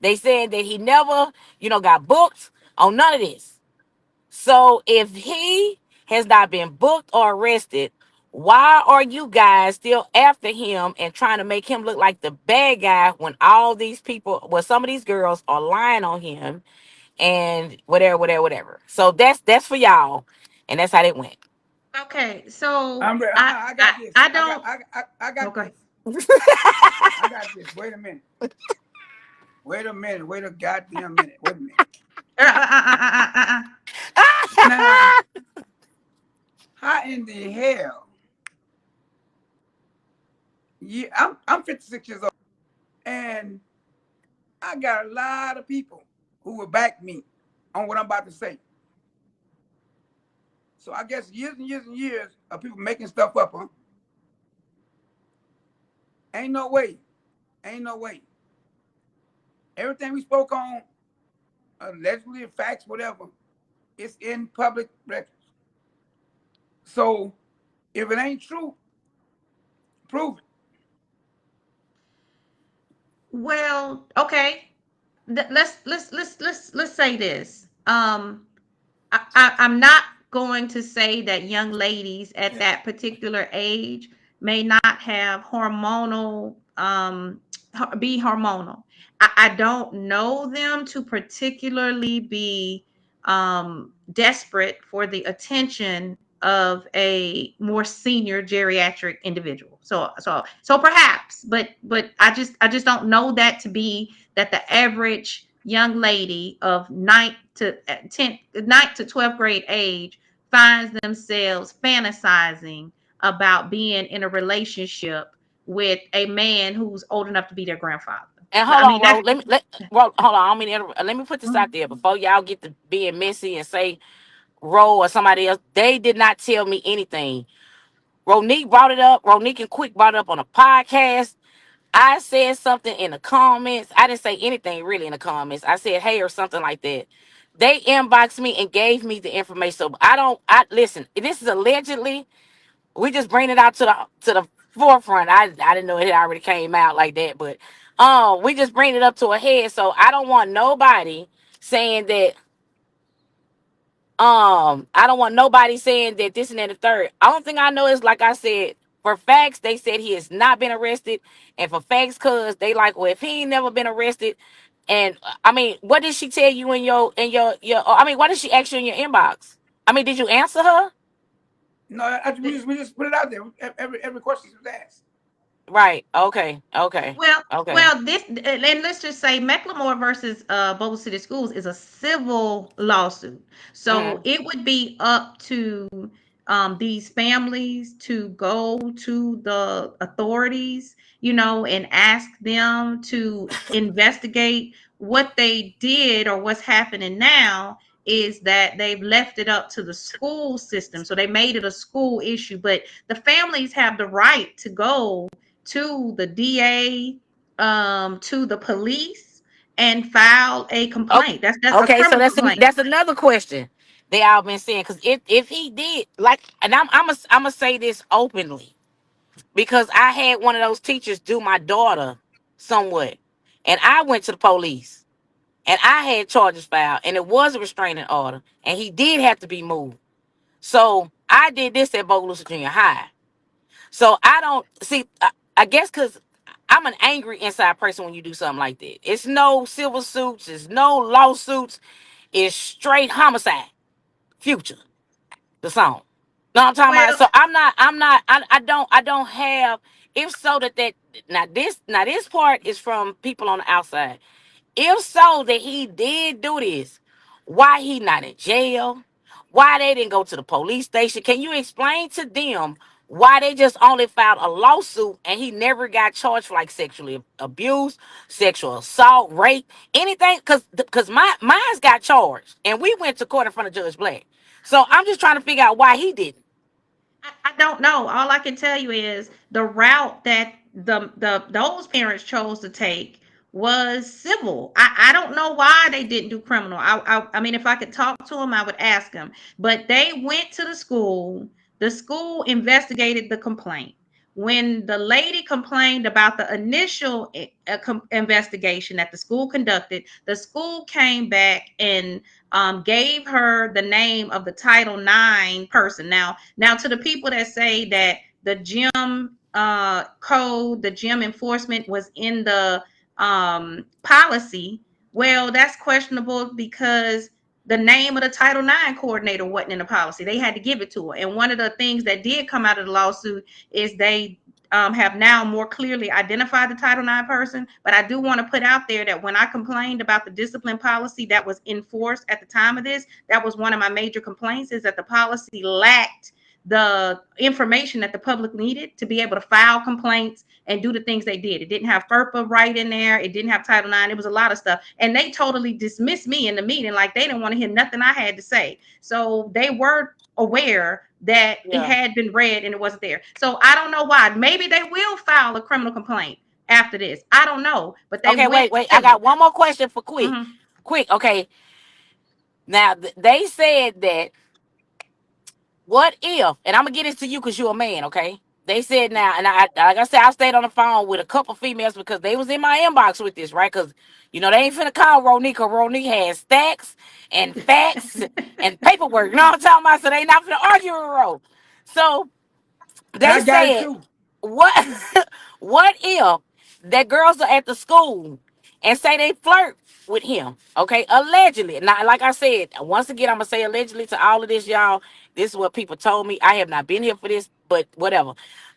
They saying that he never, got booked on none of this. So if he has not been booked or arrested, Why are you guys still after him and trying to make him look like the bad guy when all these people, well, some of these girls are lying on him and whatever, whatever, whatever. So that's for y'all, and that's how that went. Okay, so I'm ready. I I I got this. I I got don't. I got Okay. this. I got this. Wait a minute. Wait a minute. Wait a goddamn minute. Wait a minute. Now, how in the hell? Yeah, I'm 56 years old, and I got a lot of people who will back me on what I'm about to say. So I guess years and years and years of people making stuff up, huh? Ain't no way. Ain't no way. Everything we spoke on, allegedly, facts, whatever, it's in public records. So if it ain't true, prove it. Well, okay. Let's say this. I'm not going to say that young ladies at that particular age may not have hormonal, be hormonal. I don't know them to particularly be desperate for the attention of a more senior geriatric individual. So perhaps, but I just don't know that to be that the average young lady of ninth to 12th grade age finds themselves fantasizing about being in a relationship with a man who's old enough to be their grandfather. And I hold on, mean, Ro. that's Hold on. I don't mean to let me put this out there before y'all get to being messy and say Ro or somebody else. They did not tell me anything. Ronique brought it up. Ronique and Quik brought it up on a podcast. I said something in the comments. I didn't say anything really in the comments. I said hey or something like that. They inboxed me and gave me the information. So I listen. This is allegedly. We just bring it out to the forefront. I didn't know it had already came out like that, but we just bring it up to a head. So I don't want nobody saying that I don't want nobody saying that this and that the third. I don't think I know is like I said, for facts, they said he has not been arrested. And for facts, cause they like, well, if he ain't never been arrested, and I mean, what did she tell you in your I mean, what did she ask you in your inbox? I mean, did you answer her? No, we just put it out there. Every question was asked. Right. Okay. Okay. Well, Okay. well, this and let's just say Mecklemore versus Bogle City Schools is a civil lawsuit, so Mm. it would be up to these families to go to the authorities, and ask them to investigate what they did or what's happening now. Is that they've left it up to the school system, so they made it a school issue, but the families have the right to go to the DA, to the police, and file a Okay. complaint. That's a Okay. So criminal that's complaint. that's another question they all been saying because if he did like, and I'm gonna say this openly because I had one of those teachers do my daughter somewhat, and I went to the police and I had charges filed and it was a restraining order and he did have to be moved. So I did this at Bogalusa Junior High. So I don't see. I guess because I'm an angry inside person when you do something like that. It's no civil suits. It's no lawsuits. It's straight homicide. Future, the song. No, I'm talking about. Well, So I'm not. I'm not. I don't have. If so, that now this part is from people on the outside. If so that he did do this, why he not in jail? Why they didn't go to the police station? Can you explain to them why they just only filed a lawsuit and he never got charged for like sexual abuse, sexual assault, rape, anything? Because mine's got charged and we went to court in front of Judge Black. So I'm just trying to figure out why he didn't. I don't know. All I can tell you is the route that the those parents chose to take was civil. I don't know why they didn't do criminal. I mean, if I could talk to them, I would ask them. But they went to the school. The school investigated the complaint. when the lady complained about the initial investigation that the school conducted, the school came back and gave her the name of the Title IX person. Now to the people that say that the gym code, the gym enforcement was in the policy, well, that's questionable because the name of the Title IX coordinator wasn't in the policy. They had to give it to her. And one of the things that did come out of the lawsuit is they have now more clearly identified the Title IX person. But I do want to put out there that when I complained about the discipline policy that was enforced at the time of this, that was one of my major complaints, is that the policy lacked the information that the public needed to be able to file complaints and do the things they did. It didn't have FERPA right in there. It didn't have Title IX. It was a lot of stuff. And they totally dismissed me in the meeting. Like, they didn't want to hear nothing I had to say. So they were aware that it Yeah. had been read and it wasn't there. So I don't know why. Maybe they will file a criminal complaint after this. I don't know. But they Okay, went wait. I civil. got one more question for Quik. Mhm. Quik, okay. Now they said that what if, and I'm gonna get this to you because you're a man, okay? They said now, and like I said, I stayed on the phone with a couple females because they was in my inbox with this, right? Because they ain't finna call Roniqua. Roniqua has stacks and facts and paperwork. You know what I'm talking about? So they not finna argue with Ro. So And they I got it said, too. what what if that girls are at the school and say they flirt with him, okay, allegedly. Now, like I said, once again, I'm gonna say allegedly to all of this, y'all. This is what people told me. I have not been here for this, but whatever.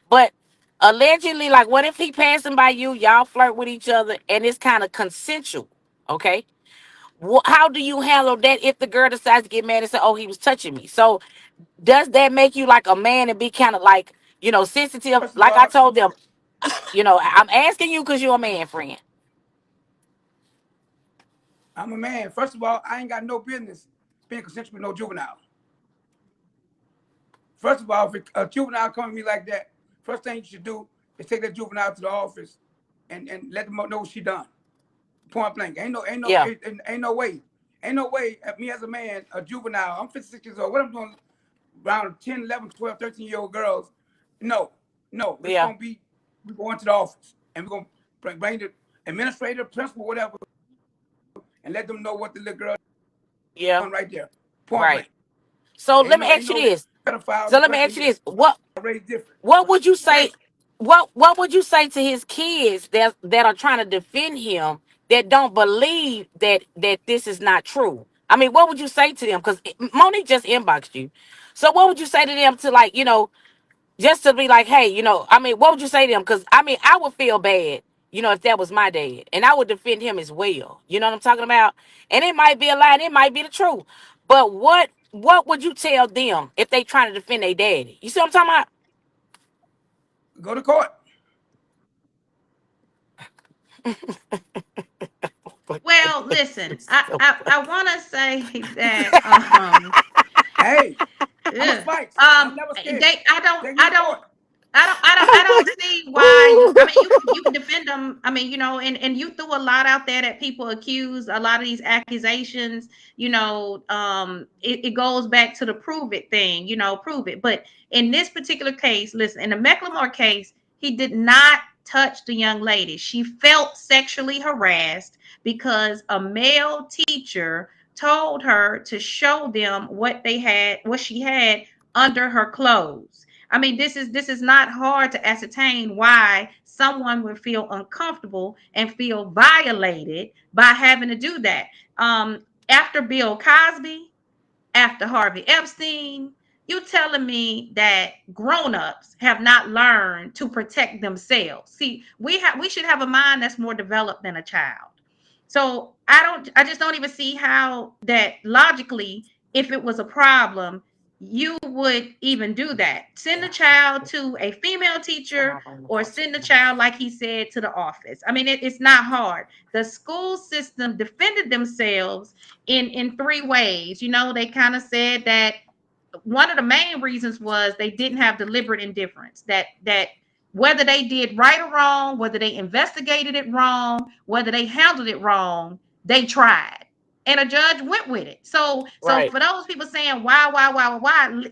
But allegedly, like, what if he passing by you, y'all flirt with each other, and it's kind of consensual, okay? How do you handle that if the girl decides to get mad and say, oh, he was touching me? So does that make you like a man and be kind of like, sensitive? First of Like I all, told them, I'm asking you because you're a man, friend. I'm a man. First of all, I ain't got no business being consensual with no juvenile. First of all, if a juvenile come to me like that, first thing you should do is take that juvenile to the office and let them know what she done. Point blank. Yeah, Ain't no way. Ain't no way me as a man, a juvenile, I'm 56 years old. What I'm doing around 10, 11, 12, 13-year-old girls? No, no. It's yeah, going to be, we're going to the office and we're going to bring the administrator, principal, whatever, and let them know what the little girl yeah, done right there. Point right. blank. So let me Ain't ask you no this. pedophiles So or let me person ask you here. this. What Raised different. what would you say? Great. What would you say to his kids that are trying to defend him that don't believe that this is not true? I mean, what would you say to them? Because Monique just inboxed you. So what would you say to them to, like, just to be like, hey, I mean, what would you say to them? Because I mean, I would feel bad, if that was my dad, and I would defend him as well. You know what I'm talking about? And it might be a lie, and it might be the truth. But what would you tell them if they trying to defend their daddy? You see what I'm talking Go to court. about? Well, listen, I So I, funny. I want to say that Hey, I'm a ugh, Spikes, and I'm um never scared. they I don't Take me I to don't court. I don't see why you. I mean, you can defend them. I mean, and you threw a lot out there that people accuse. A lot of these accusations, it goes back to the prove it thing. Prove it. But in this particular case, listen, in the Mecklemore case, he did not touch the young lady. She felt sexually harassed because a male teacher told her to show them what she had under her clothes. I mean, this is not hard to ascertain why someone would feel uncomfortable and feel violated by having to do that. After Bill Cosby, after Harvey Epstein, you telling me that grown-ups have not learned to protect themselves. See, we should have a mind that's more developed than a child. So I just don't even see how that logically, if it was a problem, you would even do that. Send the child to a female teacher or send the child, like he said, to the office. I mean, it's not hard. The school system defended themselves in three ways. They kind of said that one of the main reasons was they didn't have deliberate indifference. That whether they did right or wrong, whether they investigated it wrong, whether they handled it wrong, they tried, and a judge went with it. So Right. for those people saying why,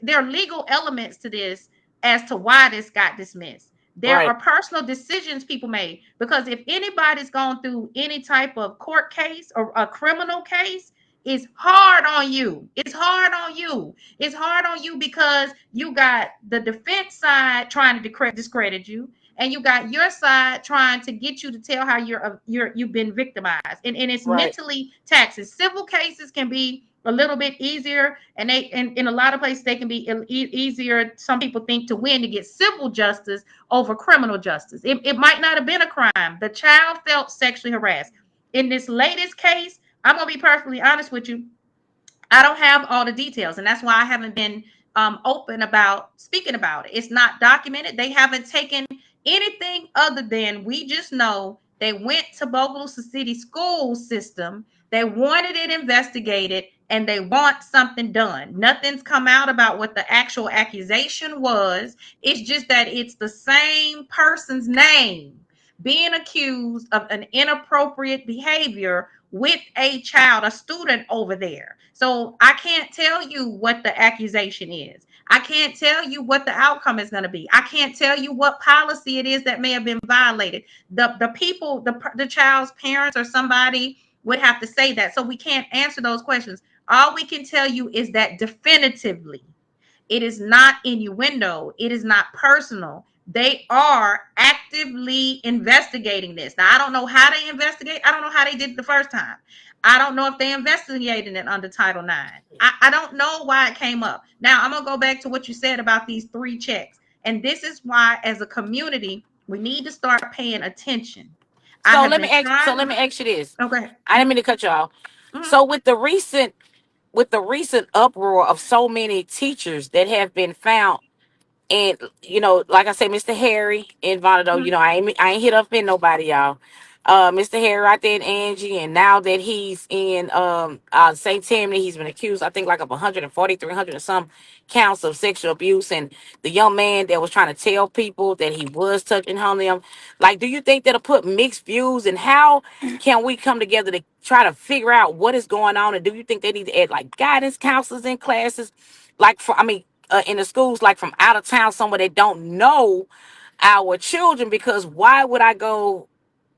there are legal elements to this as to why this got dismissed. There Right. are personal decisions people made, because if anybody's gone through any type of court case or a criminal case, it's hard on you. It's hard on you. It's hard on you because you got the defense side trying to discredit you, and you got your side trying to get you to tell how you've been victimized, and it's Right. mentally taxing. Civil cases can be a little bit easier, and they in a lot of places they can be easier. Some people think to win to get civil justice over criminal justice. It might not have been a crime. The child felt sexually harassed. In this latest case, I'm gonna be perfectly honest with you, I don't have all the details, and that's why I haven't been open about speaking about it. It's not documented. They haven't taken anything other than we just know they went to Bogalusa City school system. They wanted it investigated, and they want something done. Nothing's come out about what the actual accusation was. It's just that it's the same person's name being accused of an inappropriate behavior with a child, a student over there. So I can't tell you what the accusation is. I can't tell you what the outcome is going to be. I can't tell you what policy it is that may have been violated. The people, the child's parents or somebody would have to say that. So we can't answer those questions. All we can tell you is that definitively it is not innuendo. It is not personal. They are actively investigating this. Now, I don't know how they investigate. I don't know how they did it the first time. I don't know if they investigated it under Title IX. I don't know why it came up. Now, I'm going to go back to what you said about these 3 checks. And this is why, as a community, we need to start paying attention. I So have let me been ask. So trying. let me ask you this. Okay. I didn't mean to cut you off. Mhm. So with the recent uproar of so many teachers that have been found, and like I said, Mr. Harry in Vonado, Mhm. I ain't hit up in nobody, y'all. Mr. Harry right there in Angie, and now that he's in St. Tammany, he's been accused, I think, like of 140, 300 or some counts of sexual abuse. And the young man that was trying to tell people that he was touching on them. Like, do you think that'll put mixed views? And how can we come together to try to figure out what is going on? And do you think they need to add like guidance counselors in classes? Like, in the schools, like from out of town, somewhere that don't know our children? Because why would I go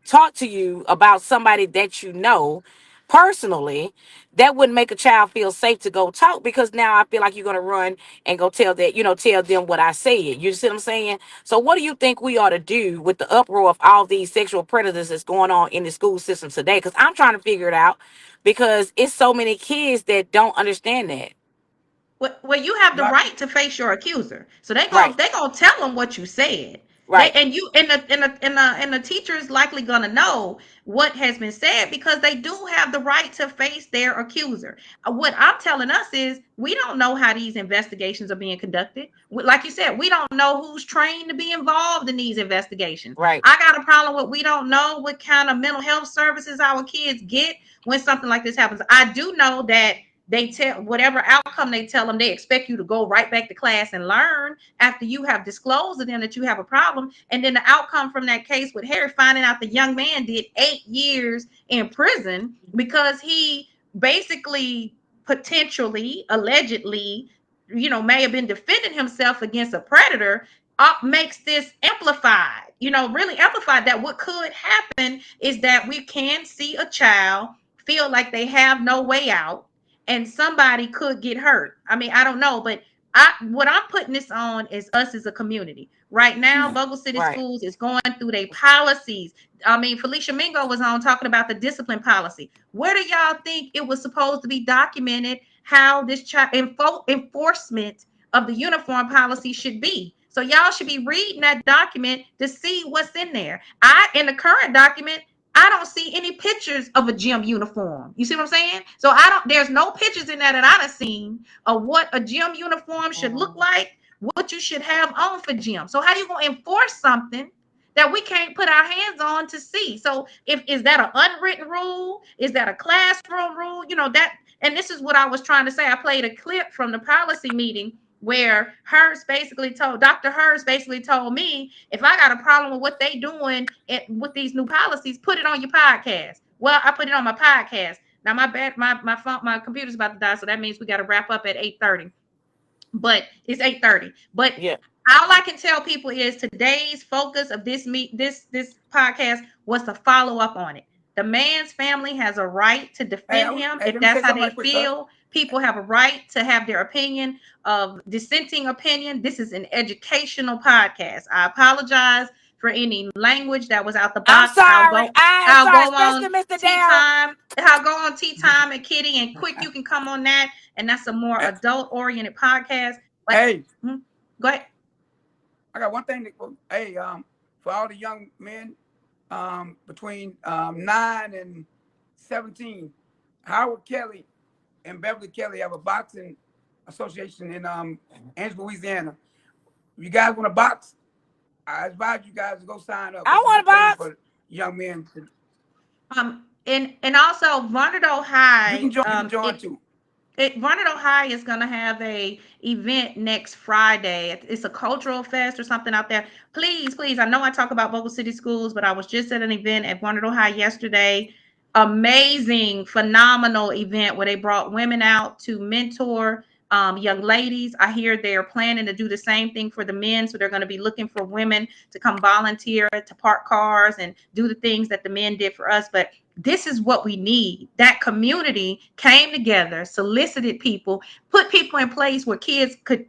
talk to you about somebody that you know personally? That wouldn't make a child feel safe to go talk, because now I feel like you're going to run and go tell them what I said. You see what I'm saying? So what do you think we ought to do with the uproar of all these sexual predators that's going on in the school system today? Because I'm trying to figure it out, because it's so many kids that don't understand that. Well, you have the Lot, right to face your accuser, so Right. they gonna tell them what you said. They Right. and you and the teacher is likely gonna know what has been said, because they do have the right to face their accuser. What I'm telling us is we don't know how these investigations are being conducted. Like you said, we don't know who's trained to be involved in these investigations. Right. I got a problem with we don't know what kind of mental health services our kids get when something like this happens. I do know that they tell whatever outcome they tell them, they expect you to go right back to class and learn after you have disclosed to them that you have a problem. And then the outcome from that case with Harry, finding out the young man did 8 years in prison because he basically, potentially, allegedly, may have been defending himself against a predator, makes this amplified, really amplified, that what could happen is that we can see a child feel like they have no way out, and somebody could get hurt. I mean, I don't know, but what I'm putting this on is us as a community. Right now, Bogle City Right. Schools is going through their policies. I mean, Felicia Mingo was on talking about the discipline policy. Where do y'all think it was supposed to be documented how this child enforcement of the uniform policy should be? So y'all should be reading that document to see what's in there. In the current document, I don't see any pictures of a gym uniform. You see what I'm saying? So there's no pictures in there that I've seen of what a gym uniform should look like, what you should have on for gym. So how you gonna enforce something that we can't put our hands on to see? So if is that an unwritten rule? Is that a classroom rule? And this is what I was trying to say. I played a clip from the policy meeting where Dr. Hurst basically told me, if I got a problem with what they doing with these new policies, put it on your podcast. Well, I put it on my podcast. Now my phone, my computer's about to die, so that means we got to wrap up at 8:30. But it's 8:30. But Yeah. all I can tell people is today's focus of this podcast was to follow up on it. The man's family has a right to defend him Hey, if let me say that's how something they right quick, cuz. feel. People have a right to have their opinion of dissenting opinion. This is an educational podcast. I apologize for any language that was out the I'm box. sorry. I am I'll sorry, go especially on Mr. tea Darrell. time. I'll go on tea time and Kitty and Quick. You can come on that, and that's a more Hey, adult oriented podcast. But hey, go ahead. I got one thing hey, for all the young men between 9 and 17, Howard Kelly and Beverly Kelly have a boxing association in Angela, Louisiana. If you guys want to box, I advise you guys to go sign up. I It's a want a good thing box. for young men. And also Vonderdo You High, can join too. Vonderdo High is going to have a event next Friday. It's a cultural fest or something out there. Please, I know I talk about Bogle City Schools, but I was just at an event at Vonderdo High yesterday. Amazing, phenomenal event where they brought women out to mentor young ladies. I hear they're planning to do the same thing for the men. So they're going to be looking for women to come volunteer to park cars and do the things that the men did for us. But this is what we need. That community came together, solicited people, put people in place where kids could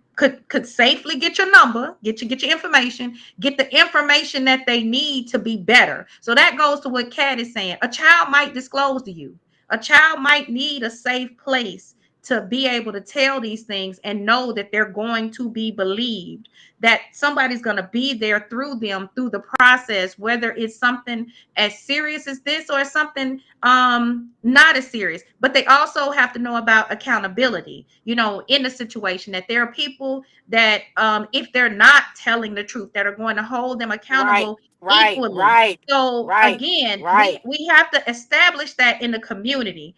safely get your number, get your information, get the information that they need to be better. So that goes to what Kat is saying. A child might disclose to you. A child might need a safe place to be able to tell these things and know that they're going to be believed, that somebody's going to be there through them through the process, whether it's something as serious as this or something not as serious. But they also have to know about accountability, in the situation, that there are people that if they're not telling the truth, that are going to hold them Right, accountable right, equally. right, So right, again, right. we have to establish that in the community.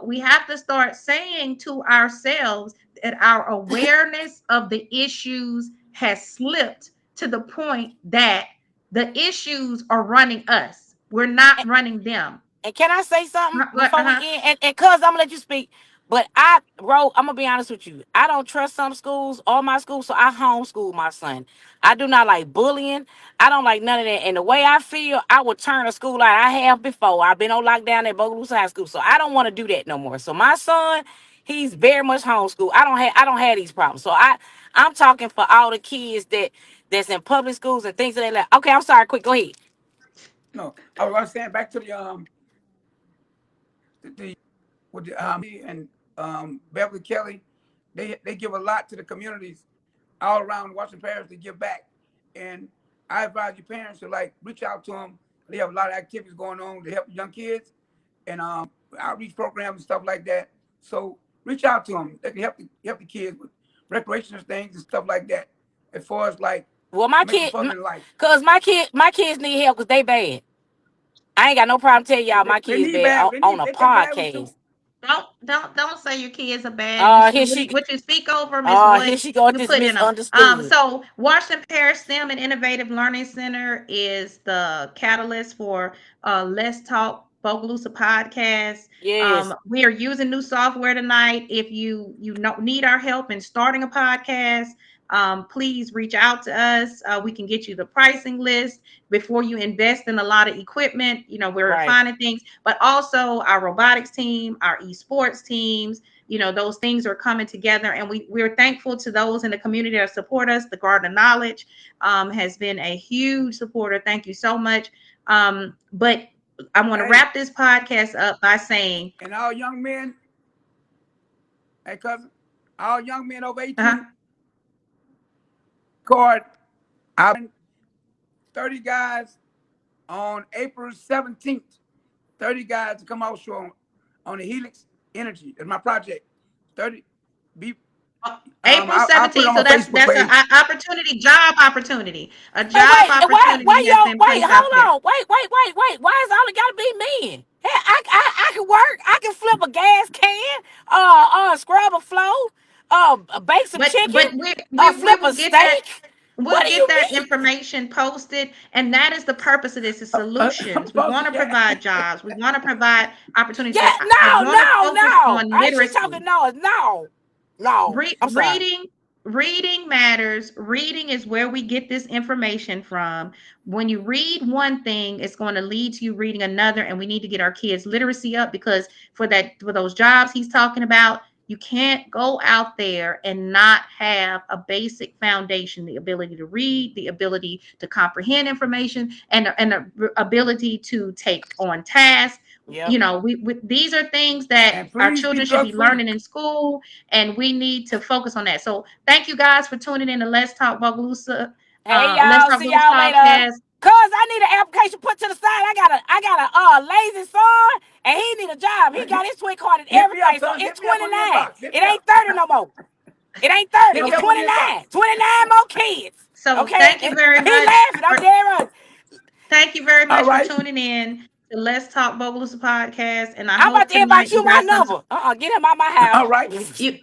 We have to start saying to ourselves that our awareness of the issues has slipped to the point that the issues are running us. We're not running them. And can I say something before we Uh-huh. end? And cuz I'm gonna let you speak. But I'm gonna be honest with you. I don't trust some schools, all my schools, so I homeschool my son. I do not like bullying. I don't like none of that. And the way I feel, I would turn a school out. I have before. I've been on lockdown at Bogalusa High School. So I don't want to do that no more. So my son, he's very much homeschool. I don't have these problems. So I'm talking for all the kids that's in public schools and things of that. Okay, I'm sorry, quick, go ahead. No, I was saying back to the with the and Beverly Kelly, they give a lot to the communities all around Washington Parish to give back. And I advise your parents to reach out to them. They have a lot of activities going on to help young kids and outreach programs and stuff like that. So reach out to them. They can help the kids with recreational things and stuff like that. As far as Well, my making kid, further in life, cause my kids need help because they bad. I ain't got no problem telling y'all my they kids need bad bad. on a They're bad ones podcast. too. Don't say your kids are bad. You Here what she, you, what you speak over them is what here she go with you this put in them. misunderstood. So Washington Parish STEM and Innovative Learning Center is the catalyst for Let's Talk Bogalusa podcast. Yes, We are using new software tonight. If need our help in starting a podcast, please reach out to us. We can get you the pricing list before you invest in a lot of equipment. We're right. refining things, but also our robotics team, our esports teams, those things are coming together. And we're thankful to those in the community that support us. The Garden of Knowledge has been a huge supporter. Thank you so much. But I want to Hey, wrap this podcast up by saying, and all young men, hey cousin, all young men over uh-huh, 18, card out 30 guys on April 17th. 30 guys to come out show on the Helix Energy. That's my project. 30 be April I'll put it 17th. on So my Facebook that's an page. opportunity, job opportunity. A Wait, job wait, why opportunity has y'all? been Wait, placed out there. hold on. Wait. Why is all it gotta be men? Hey, I can work. I can flip a gas can. Scrub a floor. Bake some chicken. But we Flip a will get that. steak. We'll What do get you that mean? information posted, and that is the purpose of this: is I'm solutions. We supposed want to to share. provide jobs. We want to provide opportunities. Yeah, But I no, want to no, focus no. on Ain't she literacy. talking noise? No, no. I'm sorry. Reading. reading matters. Reading is where we get this information from. When you read one thing, it's going to lead to you reading another, and we need to get our kids' literacy up, because for those jobs he's talking about, you can't go out there and not have a basic foundation, the ability to read, the ability to comprehend information, and the ability to take on tasks. Yep. These are things that And our please be children should drug be free. learning in school, and we need to focus on that. So thank you guys for tuning in to Let's Talk Bogalusa, Hey Let's y'all, Talk see Bogalusa y'all later. podcast. Cause I need an application put to the side. I got a lazy son, and he need a job. He got his Quik card and Hit me up, everything. So son. it's Hit me up on the 29. inbox. Hit It me ain't up. 30 no more. It ain't 30. Hit me It's up on the 29. inbox. 29 more kids. So Okay? And he laughing. I'm dead right. thank you very All much for right. tuning in to Let's Talk Bogalusa podcast. And I I'm about hope to inbox tonight you you my got some. number. Get him out my house. All right. You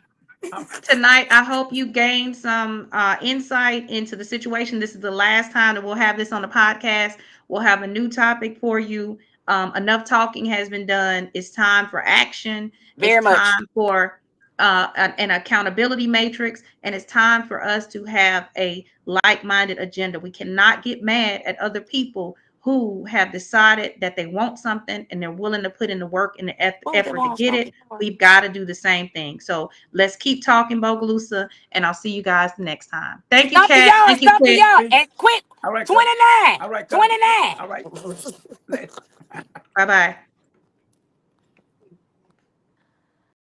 tonight, I hope you gained some insight into the situation. This is the last time that we'll have this on the podcast. We'll have a new topic for you. Enough talking has been done. It's time for action. It's Very much. time for an accountability matrix, and it's time for us to have a like-minded agenda. We cannot get mad at other people who have decided that they want something and they're willing to put in the work and the Move them effort to on, get it. Smokey. We've got to do the same thing. So let's keep talking, Bogalusa, and I'll see you guys the next time. Thank you, Stump the Kat. yard, Thank you, stump the Quik. yard. Peace. And quick, All right, cousin. 29. All right, cousin. 29. All right. Bye bye.